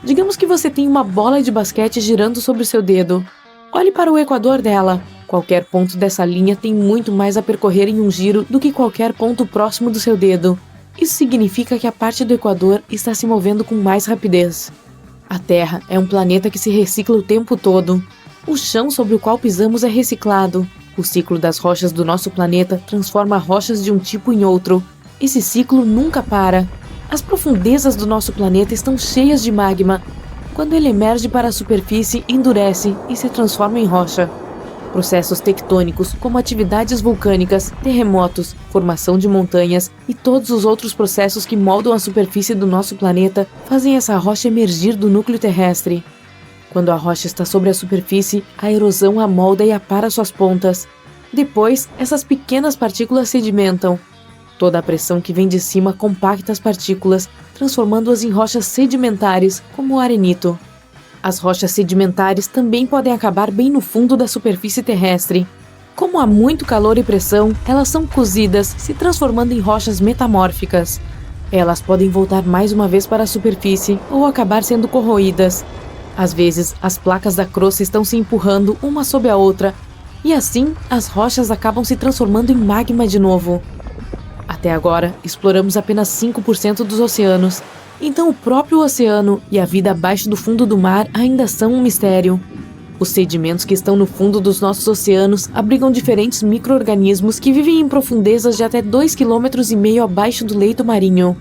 Digamos que você tem uma bola de basquete girando sobre o seu dedo. Olhe para o equador dela. Qualquer ponto dessa linha tem muito mais a percorrer em um giro do que qualquer ponto próximo do seu dedo. Isso significa que a parte do Equador está se movendo com mais rapidez. A Terra é um planeta que se recicla o tempo todo. O chão sobre o qual pisamos é reciclado. O ciclo das rochas do nosso planeta transforma rochas de um tipo em outro. Esse ciclo nunca para. As profundezas do nosso planeta estão cheias de magma. Quando ele emerge para a superfície, endurece e se transforma em rocha. Processos tectônicos, como atividades vulcânicas, terremotos, formação de montanhas e todos os outros processos que moldam a superfície do nosso planeta, fazem essa rocha emergir do núcleo terrestre. Quando a rocha está sobre a superfície, a erosão a molda e apara suas pontas. Depois, essas pequenas partículas sedimentam. Toda a pressão que vem de cima compacta as partículas, transformando-as em rochas sedimentares, como o arenito. As rochas sedimentares também podem acabar bem no fundo da superfície terrestre. Como há muito calor e pressão, elas são cozidas, se transformando em rochas metamórficas. Elas podem voltar mais uma vez para a superfície ou acabar sendo corroídas. Às vezes, as placas da crosta estão se empurrando uma sob a outra, e assim as rochas acabam se transformando em magma de novo. Até agora, exploramos apenas 5% dos oceanos, então o próprio oceano e a vida abaixo do fundo do mar ainda são um mistério. Os sedimentos que estão no fundo dos nossos oceanos abrigam diferentes micro-organismos que vivem em profundezas de até 2,5 km abaixo do leito marinho.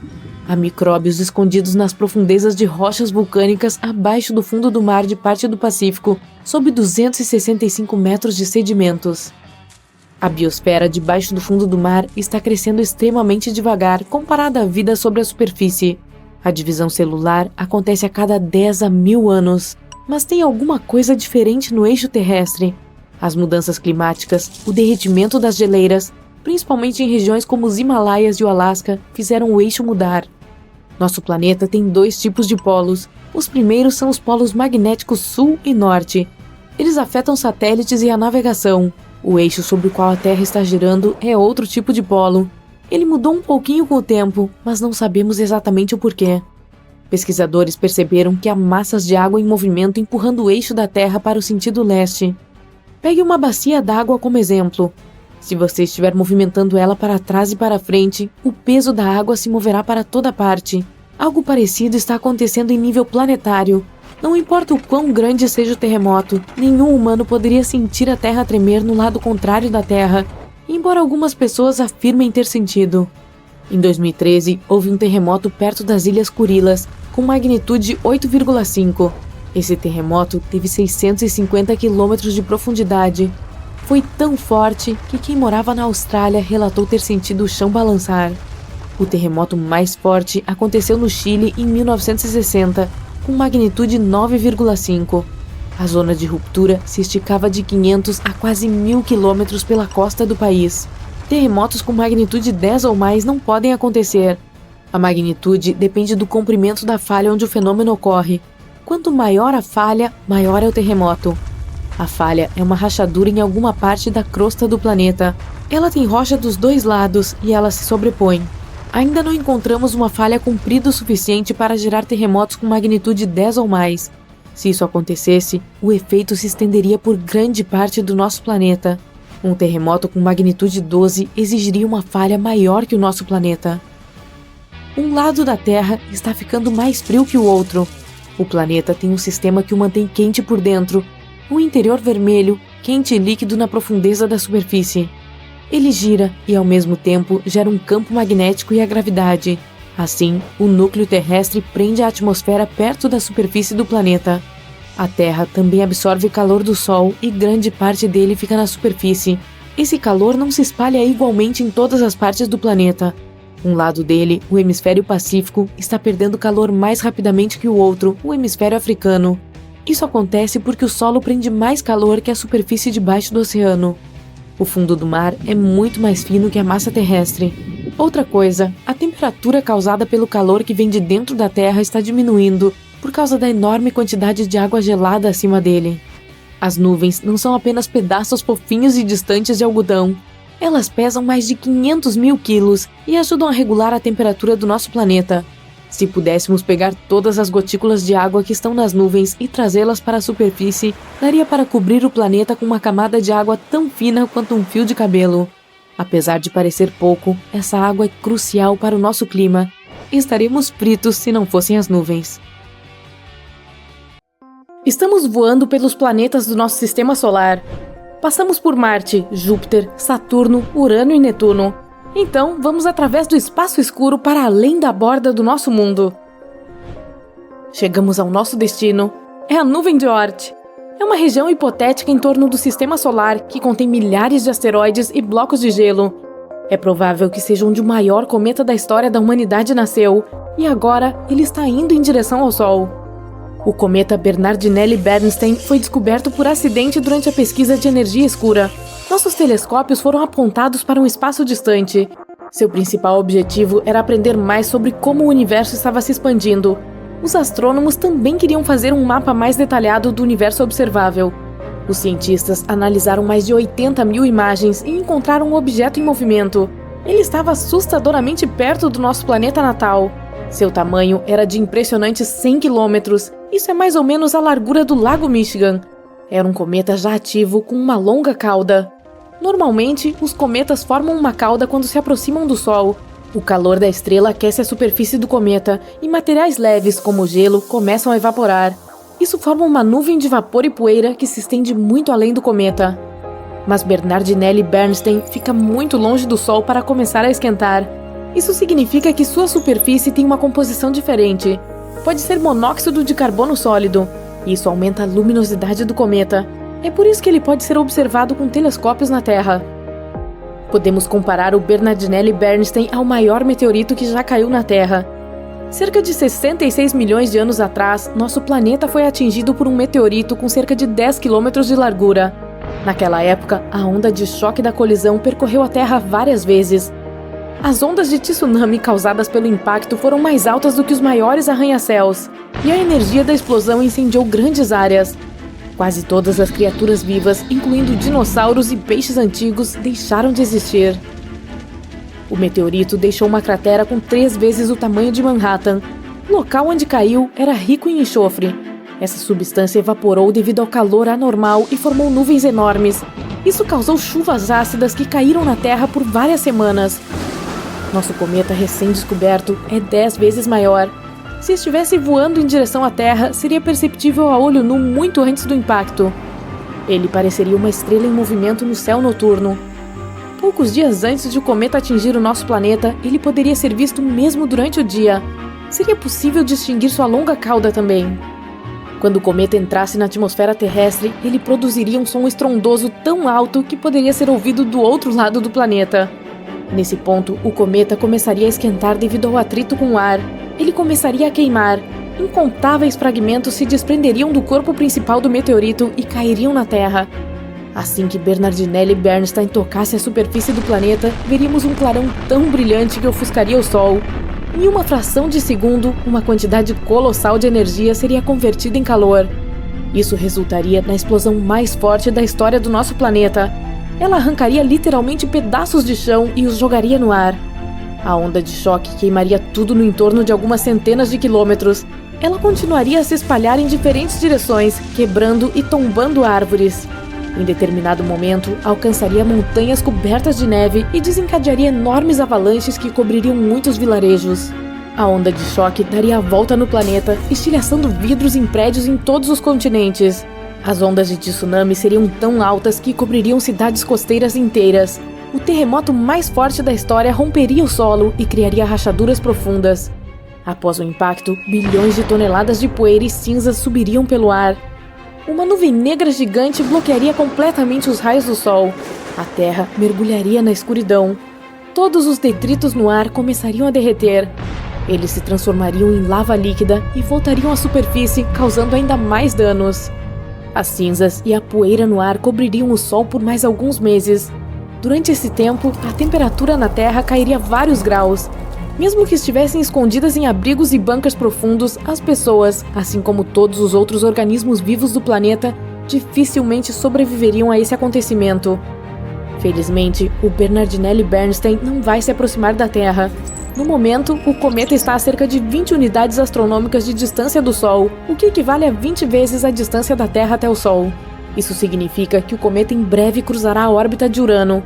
Há micróbios escondidos nas profundezas de rochas vulcânicas abaixo do fundo do mar de parte do Pacífico, sob 265 metros de sedimentos. A biosfera debaixo do fundo do mar está crescendo extremamente devagar comparada à vida sobre a superfície. A divisão celular acontece a cada 10 a 1000 anos, mas tem alguma coisa diferente no eixo terrestre. As mudanças climáticas, o derretimento das geleiras, principalmente em regiões como os Himalaias e o Alasca, fizeram o eixo mudar. Nosso planeta tem 2 tipos de polos. Os primeiros são os polos magnéticos sul e norte. Eles afetam satélites e a navegação. O eixo sobre o qual a Terra está girando é outro tipo de polo. Ele mudou um pouquinho com o tempo, mas não sabemos exatamente o porquê. Pesquisadores perceberam que há massas de água em movimento empurrando o eixo da Terra para o sentido leste. Pegue uma bacia d'água como exemplo. Se você estiver movimentando ela para trás e para frente, o peso da água se moverá para toda parte. Algo parecido está acontecendo em nível planetário. Não importa o quão grande seja o terremoto, nenhum humano poderia sentir a Terra tremer no lado contrário da Terra, embora algumas pessoas afirmem ter sentido. Em 2013, houve um terremoto perto das Ilhas Kurilas, com magnitude 8,5. Esse terremoto teve 650 quilômetros de profundidade. Foi tão forte que quem morava na Austrália relatou ter sentido o chão balançar. O terremoto mais forte aconteceu no Chile em 1960, com magnitude 9,5. A zona de ruptura se esticava de 500 a quase 1.000 quilômetros pela costa do país. Terremotos com magnitude 10 ou mais não podem acontecer. A magnitude depende do comprimento da falha onde o fenômeno ocorre. Quanto maior a falha, maior é o terremoto. A falha é uma rachadura em alguma parte da crosta do planeta. Ela tem rocha dos dois lados e ela se sobrepõe. Ainda não encontramos uma falha comprida o suficiente para gerar terremotos com magnitude 10 ou mais. Se isso acontecesse, o efeito se estenderia por grande parte do nosso planeta. Um terremoto com magnitude 12 exigiria uma falha maior que o nosso planeta. Um lado da Terra está ficando mais frio que o outro. O planeta tem um sistema que o mantém quente por dentro, um interior vermelho, quente e líquido na profundeza da superfície. Ele gira e, ao mesmo tempo, gera um campo magnético e a gravidade. Assim, o núcleo terrestre prende a atmosfera perto da superfície do planeta. A Terra também absorve calor do Sol e grande parte dele fica na superfície. Esse calor não se espalha igualmente em todas as partes do planeta. Um lado dele, o hemisfério pacífico, está perdendo calor mais rapidamente que o outro, o hemisfério africano. Isso acontece porque o solo prende mais calor que a superfície debaixo do oceano. O fundo do mar é muito mais fino que a massa terrestre. Outra coisa, a temperatura causada pelo calor que vem de dentro da Terra está diminuindo por causa da enorme quantidade de água gelada acima dele. As nuvens não são apenas pedaços fofinhos e distantes de algodão. Elas pesam mais de 500 mil quilos e ajudam a regular a temperatura do nosso planeta. Se pudéssemos pegar todas as gotículas de água que estão nas nuvens e trazê-las para a superfície, daria para cobrir o planeta com uma camada de água tão fina quanto um fio de cabelo. Apesar de parecer pouco, essa água é crucial para o nosso clima. E estaríamos fritos se não fossem as nuvens. Estamos voando pelos planetas do nosso sistema solar. Passamos por Marte, Júpiter, Saturno, Urano e Netuno. Então, vamos através do espaço escuro para além da borda do nosso mundo. Chegamos ao nosso destino. É a nuvem de Oort. É uma região hipotética em torno do sistema solar que contém milhares de asteroides e blocos de gelo. É provável que seja onde o maior cometa da história da humanidade nasceu, e agora ele está indo em direção ao Sol. O cometa Bernardinelli-Bernstein foi descoberto por acidente durante a pesquisa de energia escura. Nossos telescópios foram apontados para um espaço distante. Seu principal objetivo era aprender mais sobre como o universo estava se expandindo. Os astrônomos também queriam fazer um mapa mais detalhado do universo observável. Os cientistas analisaram mais de 80 mil imagens e encontraram um objeto em movimento. Ele estava assustadoramente perto do nosso planeta natal. Seu tamanho era de impressionantes 100 quilômetros. Isso é mais ou menos a largura do Lago Michigan. Era um cometa já ativo com uma longa cauda. Normalmente, os cometas formam uma cauda quando se aproximam do Sol. O calor da estrela aquece a superfície do cometa e materiais leves, como o gelo, começam a evaporar. Isso forma uma nuvem de vapor e poeira que se estende muito além do cometa. Mas Bernardinelli-Bernstein fica muito longe do Sol para começar a esquentar. Isso significa que sua superfície tem uma composição diferente. Pode ser monóxido de carbono sólido. Isso aumenta a luminosidade do cometa. É por isso que ele pode ser observado com telescópios na Terra. Podemos comparar o Bernardinelli-Bernstein ao maior meteorito que já caiu na Terra. Cerca de 66 milhões de anos atrás, nosso planeta foi atingido por um meteorito com cerca de 10 quilômetros de largura. Naquela época, a onda de choque da colisão percorreu a Terra várias vezes. As ondas de tsunami causadas pelo impacto foram mais altas do que os maiores arranha-céus, e a energia da explosão incendiou grandes áreas. Quase todas as criaturas vivas, incluindo dinossauros e peixes antigos, deixaram de existir. O meteorito deixou uma cratera com 3 vezes o tamanho de Manhattan. O local onde caiu era rico em enxofre. Essa substância evaporou devido ao calor anormal e formou nuvens enormes. Isso causou chuvas ácidas que caíram na Terra por várias semanas. Nosso cometa recém-descoberto é 10 vezes maior. Se estivesse voando em direção à Terra, seria perceptível a olho nu muito antes do impacto. Ele pareceria uma estrela em movimento no céu noturno. Poucos dias antes de o cometa atingir o nosso planeta, ele poderia ser visto mesmo durante o dia. Seria possível distinguir sua longa cauda também. Quando o cometa entrasse na atmosfera terrestre, ele produziria um som estrondoso tão alto que poderia ser ouvido do outro lado do planeta. Nesse ponto, o cometa começaria a esquentar devido ao atrito com o ar. Ele começaria a queimar. Incontáveis fragmentos se desprenderiam do corpo principal do meteorito e cairiam na Terra. Assim que Bernardinelli Bernstein tocasse a superfície do planeta, veríamos um clarão tão brilhante que ofuscaria o Sol. Em uma fração de segundo, uma quantidade colossal de energia seria convertida em calor. Isso resultaria na explosão mais forte da história do nosso planeta. Ela arrancaria literalmente pedaços de chão e os jogaria no ar. A onda de choque queimaria tudo no entorno de algumas centenas de quilômetros. Ela continuaria a se espalhar em diferentes direções, quebrando e tombando árvores. Em determinado momento, alcançaria montanhas cobertas de neve e desencadearia enormes avalanches que cobririam muitos vilarejos. A onda de choque daria a volta no planeta, estilhaçando vidros em prédios em todos os continentes. As ondas de tsunami seriam tão altas que cobririam cidades costeiras inteiras. O terremoto mais forte da história romperia o solo e criaria rachaduras profundas. Após o impacto, bilhões de toneladas de poeira e cinzas subiriam pelo ar. Uma nuvem negra gigante bloquearia completamente os raios do Sol. A Terra mergulharia na escuridão. Todos os detritos no ar começariam a derreter. Eles se transformariam em lava líquida e voltariam à superfície, causando ainda mais danos. As cinzas e a poeira no ar cobririam o Sol por mais alguns meses. Durante esse tempo, a temperatura na Terra cairia vários graus. Mesmo que estivessem escondidas em abrigos e bunkers profundos, as pessoas, assim como todos os outros organismos vivos do planeta, dificilmente sobreviveriam a esse acontecimento. Felizmente, o Bernardinelli Bernstein não vai se aproximar da Terra. No momento, o cometa está a cerca de 20 unidades astronômicas de distância do Sol, o que equivale a 20 vezes a distância da Terra até o Sol. Isso significa que o cometa em breve cruzará a órbita de Urano.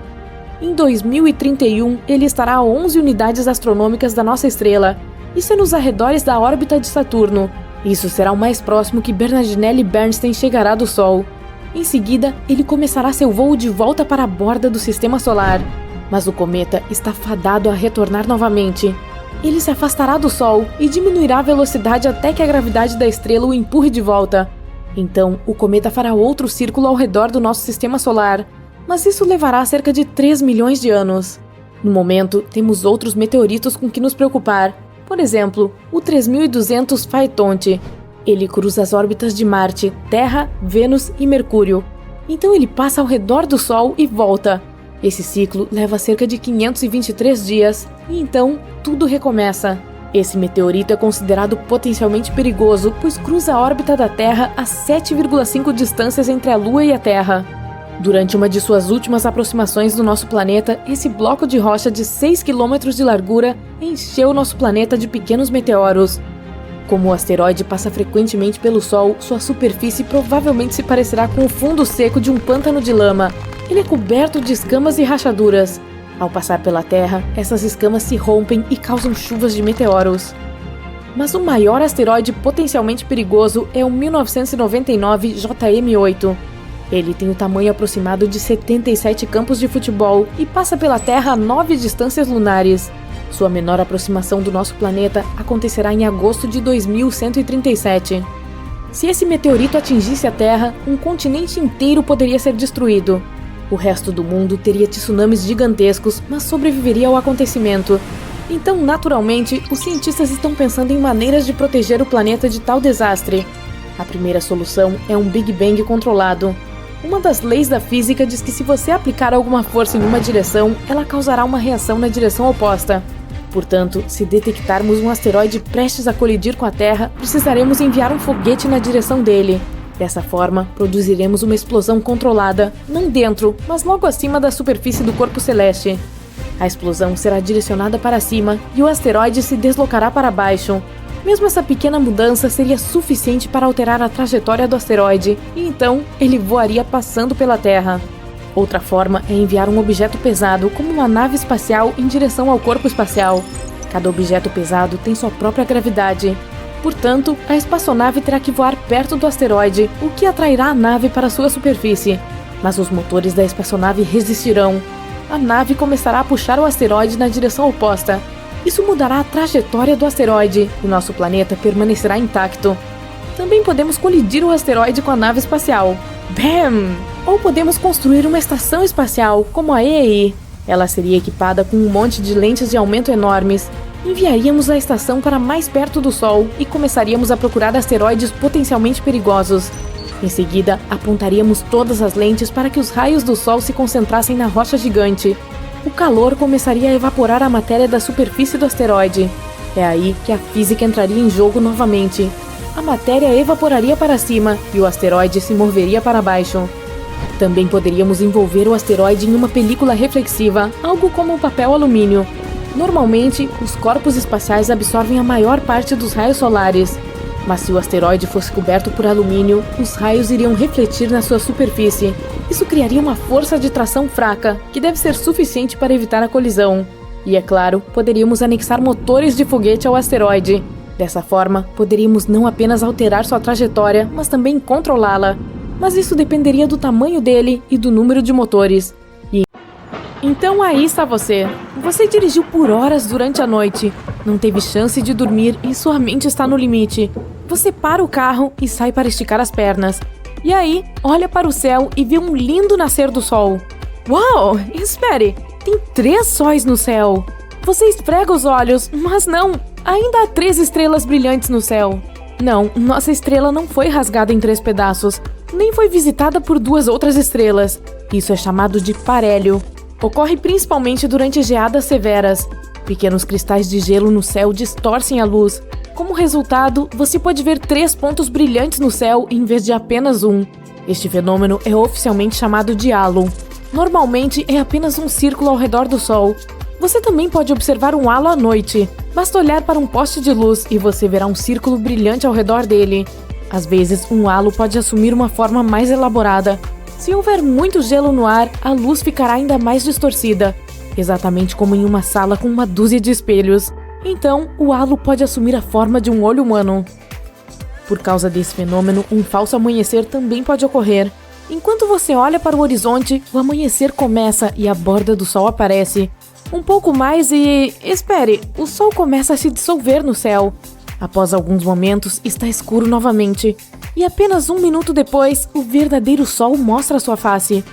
Em 2031, ele estará a 11 unidades astronômicas da nossa estrela. Isso é nos arredores da órbita de Saturno. Isso será o mais próximo que Bernardinelli Bernstein chegará do Sol. Em seguida, ele começará seu voo de volta para a borda do Sistema Solar. Mas o cometa está fadado a retornar novamente. Ele se afastará do Sol e diminuirá a velocidade até que a gravidade da estrela o empurre de volta. Então, o cometa fará outro círculo ao redor do nosso Sistema Solar. Mas isso levará cerca de 3 milhões de anos. No momento, temos outros meteoritos com que nos preocupar. Por exemplo, o 3200 Phaethonte. Ele cruza as órbitas de Marte, Terra, Vênus e Mercúrio. Então ele passa ao redor do Sol e volta. Esse ciclo leva cerca de 523 dias, e então tudo recomeça. Esse meteorito é considerado potencialmente perigoso, pois cruza a órbita da Terra a 7,5 distâncias entre a Lua e a Terra. Durante uma de suas últimas aproximações do nosso planeta, esse bloco de rocha de 6 km de largura encheu nosso planeta de pequenos meteoros. Como o asteroide passa frequentemente pelo Sol, sua superfície provavelmente se parecerá com o fundo seco de um pântano de lama. Ele é coberto de escamas e rachaduras. Ao passar pela Terra, essas escamas se rompem e causam chuvas de meteoros. Mas o maior asteroide potencialmente perigoso é o 1999 JM8. Ele tem o tamanho aproximado de 77 campos de futebol e passa pela Terra a 9 distâncias lunares. Sua menor aproximação do nosso planeta acontecerá em agosto de 2137. Se esse meteorito atingisse a Terra, um continente inteiro poderia ser destruído. O resto do mundo teria tsunamis gigantescos, mas sobreviveria ao acontecimento. Então, naturalmente, os cientistas estão pensando em maneiras de proteger o planeta de tal desastre. A primeira solução é um Big Bang controlado. Uma das leis da física diz que se você aplicar alguma força em uma direção, ela causará uma reação na direção oposta. Portanto, se detectarmos um asteroide prestes a colidir com a Terra, precisaremos enviar um foguete na direção dele. Dessa forma, produziremos uma explosão controlada, não dentro, mas logo acima da superfície do corpo celeste. A explosão será direcionada para cima e o asteroide se deslocará para baixo. Mesmo essa pequena mudança seria suficiente para alterar a trajetória do asteroide, e então ele voaria passando pela Terra. Outra forma é enviar um objeto pesado, como uma nave espacial, em direção ao corpo espacial. Cada objeto pesado tem sua própria gravidade. Portanto, a espaçonave terá que voar perto do asteroide, o que atrairá a nave para sua superfície. Mas os motores da espaçonave resistirão. A nave começará a puxar o asteroide na direção oposta. Isso mudará a trajetória do asteroide e nosso planeta permanecerá intacto. Também podemos colidir o asteroide com a nave espacial. BAM! Ou podemos construir uma estação espacial, como a EEI. Ela seria equipada com um monte de lentes de aumento enormes. Enviaríamos a estação para mais perto do Sol e começaríamos a procurar asteroides potencialmente perigosos. Em seguida, apontaríamos todas as lentes para que os raios do Sol se concentrassem na rocha gigante. O calor começaria a evaporar a matéria da superfície do asteroide. É aí que a física entraria em jogo novamente. A matéria evaporaria para cima e o asteroide se moveria para baixo. Também poderíamos envolver o asteroide em uma película reflexiva, algo como o papel alumínio. Normalmente, os corpos espaciais absorvem a maior parte dos raios solares. Mas se o asteroide fosse coberto por alumínio, os raios iriam refletir na sua superfície. Isso criaria uma força de tração fraca, que deve ser suficiente para evitar a colisão. E, é claro, poderíamos anexar motores de foguete ao asteroide. Dessa forma, poderíamos não apenas alterar sua trajetória, mas também controlá-la. Mas isso dependeria do tamanho dele e do número de motores. Então aí está você. Você dirigiu por horas durante a noite. Não teve chance de dormir e sua mente está no limite. Você para o carro e sai para esticar as pernas. E aí, olha para o céu e vê um lindo nascer do sol. Uau! Espere! Tem 3 sóis no céu. Você esfrega os olhos, mas não! Ainda há 3 estrelas brilhantes no céu. Não, nossa estrela não foi rasgada em 3 pedaços. Nem foi visitada por 2 outras estrelas. Isso é chamado de parélio. Ocorre principalmente durante geadas severas. Pequenos cristais de gelo no céu distorcem a luz. Como resultado, você pode ver 3 pontos brilhantes no céu em vez de apenas um. Este fenômeno é oficialmente chamado de halo. Normalmente é apenas um círculo ao redor do Sol. Você também pode observar um halo à noite. Basta olhar para um poste de luz e você verá um círculo brilhante ao redor dele. Às vezes, um halo pode assumir uma forma mais elaborada. Se houver muito gelo no ar, a luz ficará ainda mais distorcida, exatamente como em uma sala com uma dúzia de espelhos. Então, o halo pode assumir a forma de um olho humano. Por causa desse fenômeno, um falso amanhecer também pode ocorrer. Enquanto você olha para o horizonte, o amanhecer começa e a borda do Sol aparece. Um pouco mais e... espere, o Sol começa a se dissolver no céu. Após alguns momentos, está escuro novamente. E apenas 1 minuto depois, o verdadeiro Sol mostra sua face.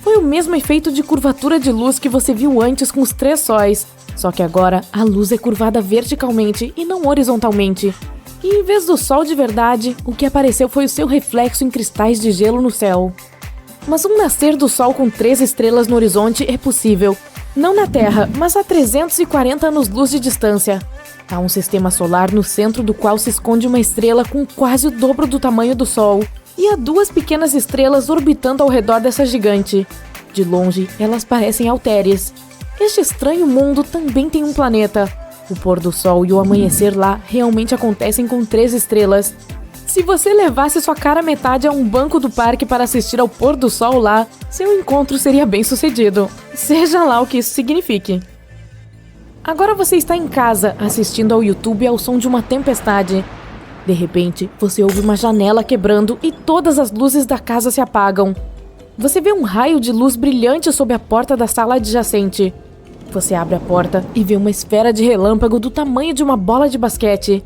Foi o mesmo efeito de curvatura de luz que você viu antes com os 3 sóis. Só que agora, a luz é curvada verticalmente e não horizontalmente. E em vez do Sol de verdade, o que apareceu foi o seu reflexo em cristais de gelo no céu. Mas um nascer do Sol com 3 estrelas no horizonte é possível. Não na Terra, mas a 340 anos-luz de distância. Há um sistema solar no centro do qual se esconde uma estrela com quase o dobro do tamanho do Sol. E há 2 pequenas estrelas orbitando ao redor dessa gigante. De longe, elas parecem halteres. Este estranho mundo também tem um planeta. O pôr do Sol e o amanhecer lá realmente acontecem com 3 estrelas. Se você levasse sua cara metade a um banco do parque para assistir ao pôr do Sol lá, seu encontro seria bem sucedido. Seja lá o que isso signifique. Agora você está em casa, assistindo ao YouTube ao som de uma tempestade. De repente, você ouve uma janela quebrando e todas as luzes da casa se apagam. Você vê um raio de luz brilhante sob a porta da sala adjacente. Você abre a porta e vê uma esfera de relâmpago do tamanho de uma bola de basquete.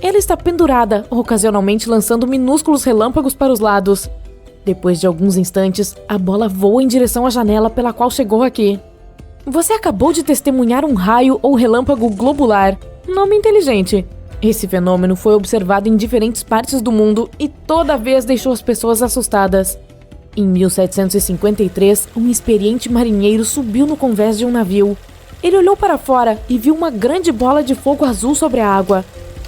Ela está pendurada, ocasionalmente lançando minúsculos relâmpagos para os lados. Depois de alguns instantes, a bola voa em direção à janela pela qual chegou aqui. Você acabou de testemunhar um raio ou relâmpago globular. Nome inteligente. Esse fenômeno foi observado em diferentes partes do mundo e toda vez deixou as pessoas assustadas. Em 1753, um experiente marinheiro subiu no convés de um navio. Ele olhou para fora e viu uma grande bola de fogo azul sobre a água.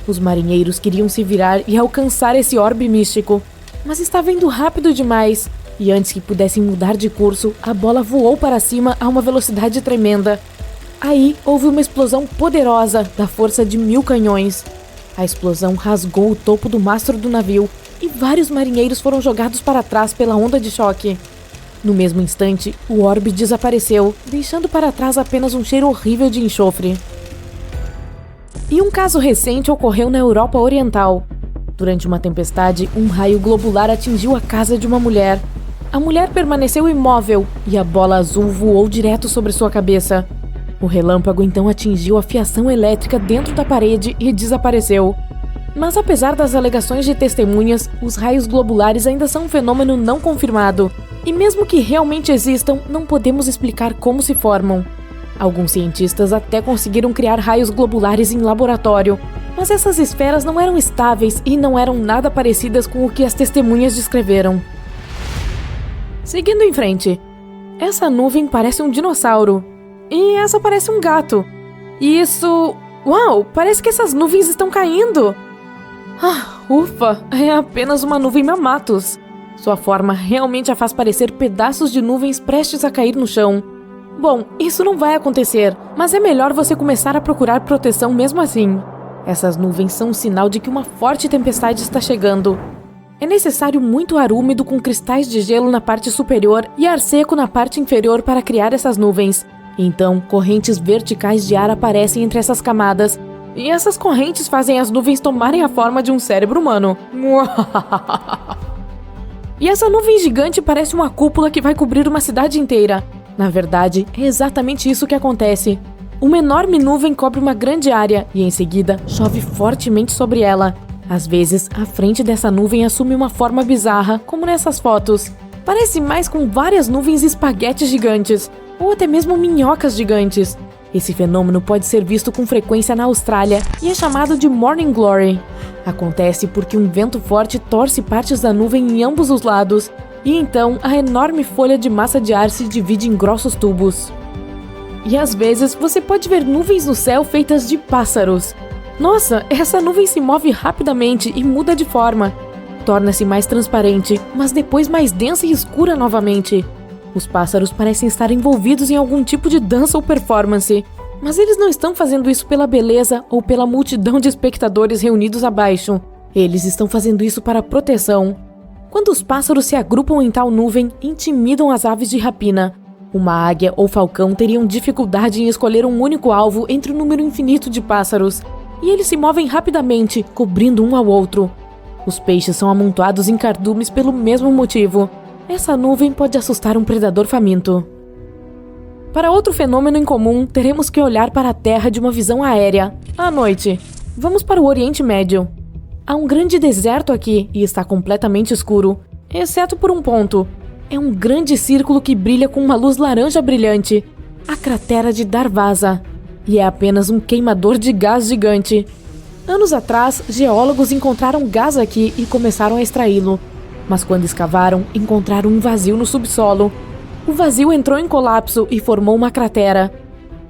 Os marinheiros queriam se virar e alcançar esse orbe místico, mas estava indo rápido demais. E antes que pudessem mudar de curso, a bola voou para cima a uma velocidade tremenda. Aí, houve uma explosão poderosa da força de 1000 canhões. A explosão rasgou o topo do mastro do navio e vários marinheiros foram jogados para trás pela onda de choque. No mesmo instante, o orbe desapareceu, deixando para trás apenas um cheiro horrível de enxofre. E um caso recente ocorreu na Europa Oriental. Durante uma tempestade, um raio globular atingiu a casa de uma mulher. A mulher permaneceu imóvel e a bola azul voou direto sobre sua cabeça. O relâmpago então atingiu a fiação elétrica dentro da parede e desapareceu. Mas apesar das alegações de testemunhas, os raios globulares ainda são um fenômeno não confirmado. E mesmo que realmente existam, não podemos explicar como se formam. Alguns cientistas até conseguiram criar raios globulares em laboratório, mas essas esferas não eram estáveis e não eram nada parecidas com o que as testemunhas descreveram. Seguindo em frente, essa nuvem parece um dinossauro e essa parece um gato. E isso... Uau, parece que essas nuvens estão caindo! Ufa, é apenas uma nuvem Mammatus. Sua forma realmente a faz parecer pedaços de nuvens prestes a cair no chão. Bom, isso não vai acontecer, mas é melhor você começar a procurar proteção mesmo assim. Essas nuvens são um sinal de que uma forte tempestade está chegando. É necessário muito ar úmido com cristais de gelo na parte superior e ar seco na parte inferior para criar essas nuvens. Então, correntes verticais de ar aparecem entre essas camadas, e essas correntes fazem as nuvens tomarem a forma de um cérebro humano. E essa nuvem gigante parece uma cúpula que vai cobrir uma cidade inteira. Na verdade, é exatamente isso que acontece. Uma enorme nuvem cobre uma grande área e, em seguida, chove fortemente sobre ela. Às vezes, a frente dessa nuvem assume uma forma bizarra, como nessas fotos. Parece mais com várias nuvens espaguetes gigantes, ou até mesmo minhocas gigantes. Esse fenômeno pode ser visto com frequência na Austrália e é chamado de Morning Glory. Acontece porque um vento forte torce partes da nuvem em ambos os lados, e então a enorme folha de massa de ar se divide em grossos tubos. E às vezes você pode ver nuvens no céu feitas de pássaros. Nossa, essa nuvem se move rapidamente e muda de forma. Torna-se mais transparente, mas depois mais densa e escura novamente. Os pássaros parecem estar envolvidos em algum tipo de dança ou performance, mas eles não estão fazendo isso pela beleza ou pela multidão de espectadores reunidos abaixo. Eles estão fazendo isso para proteção. Quando os pássaros se agrupam em tal nuvem, intimidam as aves de rapina. Uma águia ou falcão teriam dificuldade em escolher um único alvo entre um número infinito de pássaros, e eles se movem rapidamente, cobrindo um ao outro. Os peixes são amontoados em cardumes pelo mesmo motivo. Essa nuvem pode assustar um predador faminto. Para outro fenômeno incomum, teremos que olhar para a Terra de uma visão aérea, à noite. Vamos para o Oriente Médio. Há um grande deserto aqui e está completamente escuro, exceto por um ponto. É um grande círculo que brilha com uma luz laranja brilhante, a cratera de Darvaza. E é apenas um queimador de gás gigante. Anos atrás, geólogos encontraram gás aqui e começaram a extraí-lo. Mas quando escavaram, encontraram um vazio no subsolo. O vazio entrou em colapso e formou uma cratera.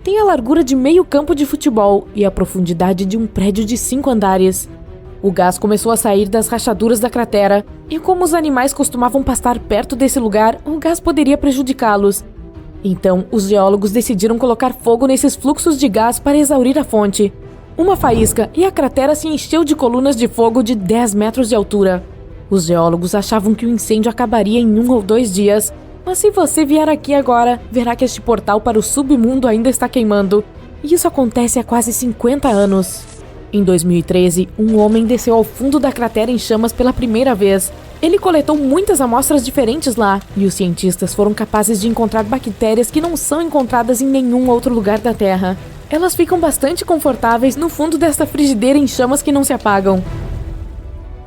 Tem a largura de meio campo de futebol e a profundidade de um prédio de 5 andares. O gás começou a sair das rachaduras da cratera, e como os animais costumavam pastar perto desse lugar, o gás poderia prejudicá-los. Então, os geólogos decidiram colocar fogo nesses fluxos de gás para exaurir a fonte. Uma faísca e a cratera se encheu de colunas de fogo de 10 metros de altura. Os geólogos achavam que o incêndio acabaria em 1 ou 2 dias, mas se você vier aqui agora, verá que este portal para o submundo ainda está queimando. E isso acontece há quase 50 anos. Em 2013, um homem desceu ao fundo da cratera em chamas pela primeira vez. Ele coletou muitas amostras diferentes lá, e os cientistas foram capazes de encontrar bactérias que não são encontradas em nenhum outro lugar da Terra. Elas ficam bastante confortáveis no fundo desta frigideira em chamas que não se apagam.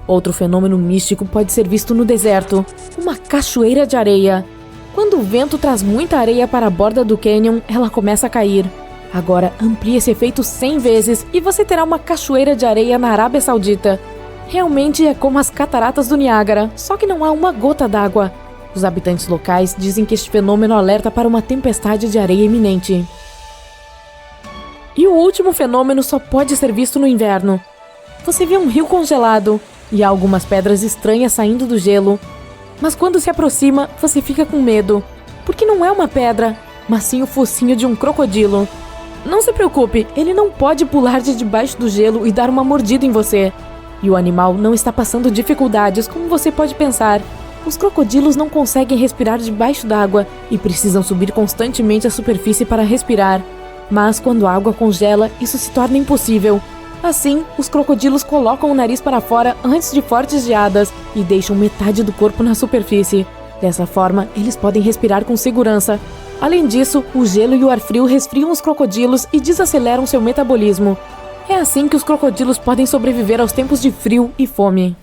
Outro fenômeno místico pode ser visto no deserto, uma cachoeira de areia. Quando o vento traz muita areia para a borda do cânion, ela começa a cair. Agora amplie esse efeito 100 vezes e você terá uma cachoeira de areia na Arábia Saudita. Realmente é como as cataratas do Niágara, só que não há uma gota d'água. Os habitantes locais dizem que este fenômeno alerta para uma tempestade de areia iminente. E o último fenômeno só pode ser visto no inverno. Você vê um rio congelado e há algumas pedras estranhas saindo do gelo. Mas quando se aproxima, você fica com medo, porque não é uma pedra, mas sim o focinho de um crocodilo. Não se preocupe, ele não pode pular de debaixo do gelo e dar uma mordida em você. E o animal não está passando dificuldades, como você pode pensar. Os crocodilos não conseguem respirar debaixo d'água e precisam subir constantemente à superfície para respirar. Mas quando a água congela, isso se torna impossível. Assim, os crocodilos colocam o nariz para fora antes de fortes geadas e deixam metade do corpo na superfície. Dessa forma, eles podem respirar com segurança. Além disso, o gelo e o ar frio resfriam os crocodilos e desaceleram seu metabolismo. É assim que os crocodilos podem sobreviver aos tempos de frio e fome.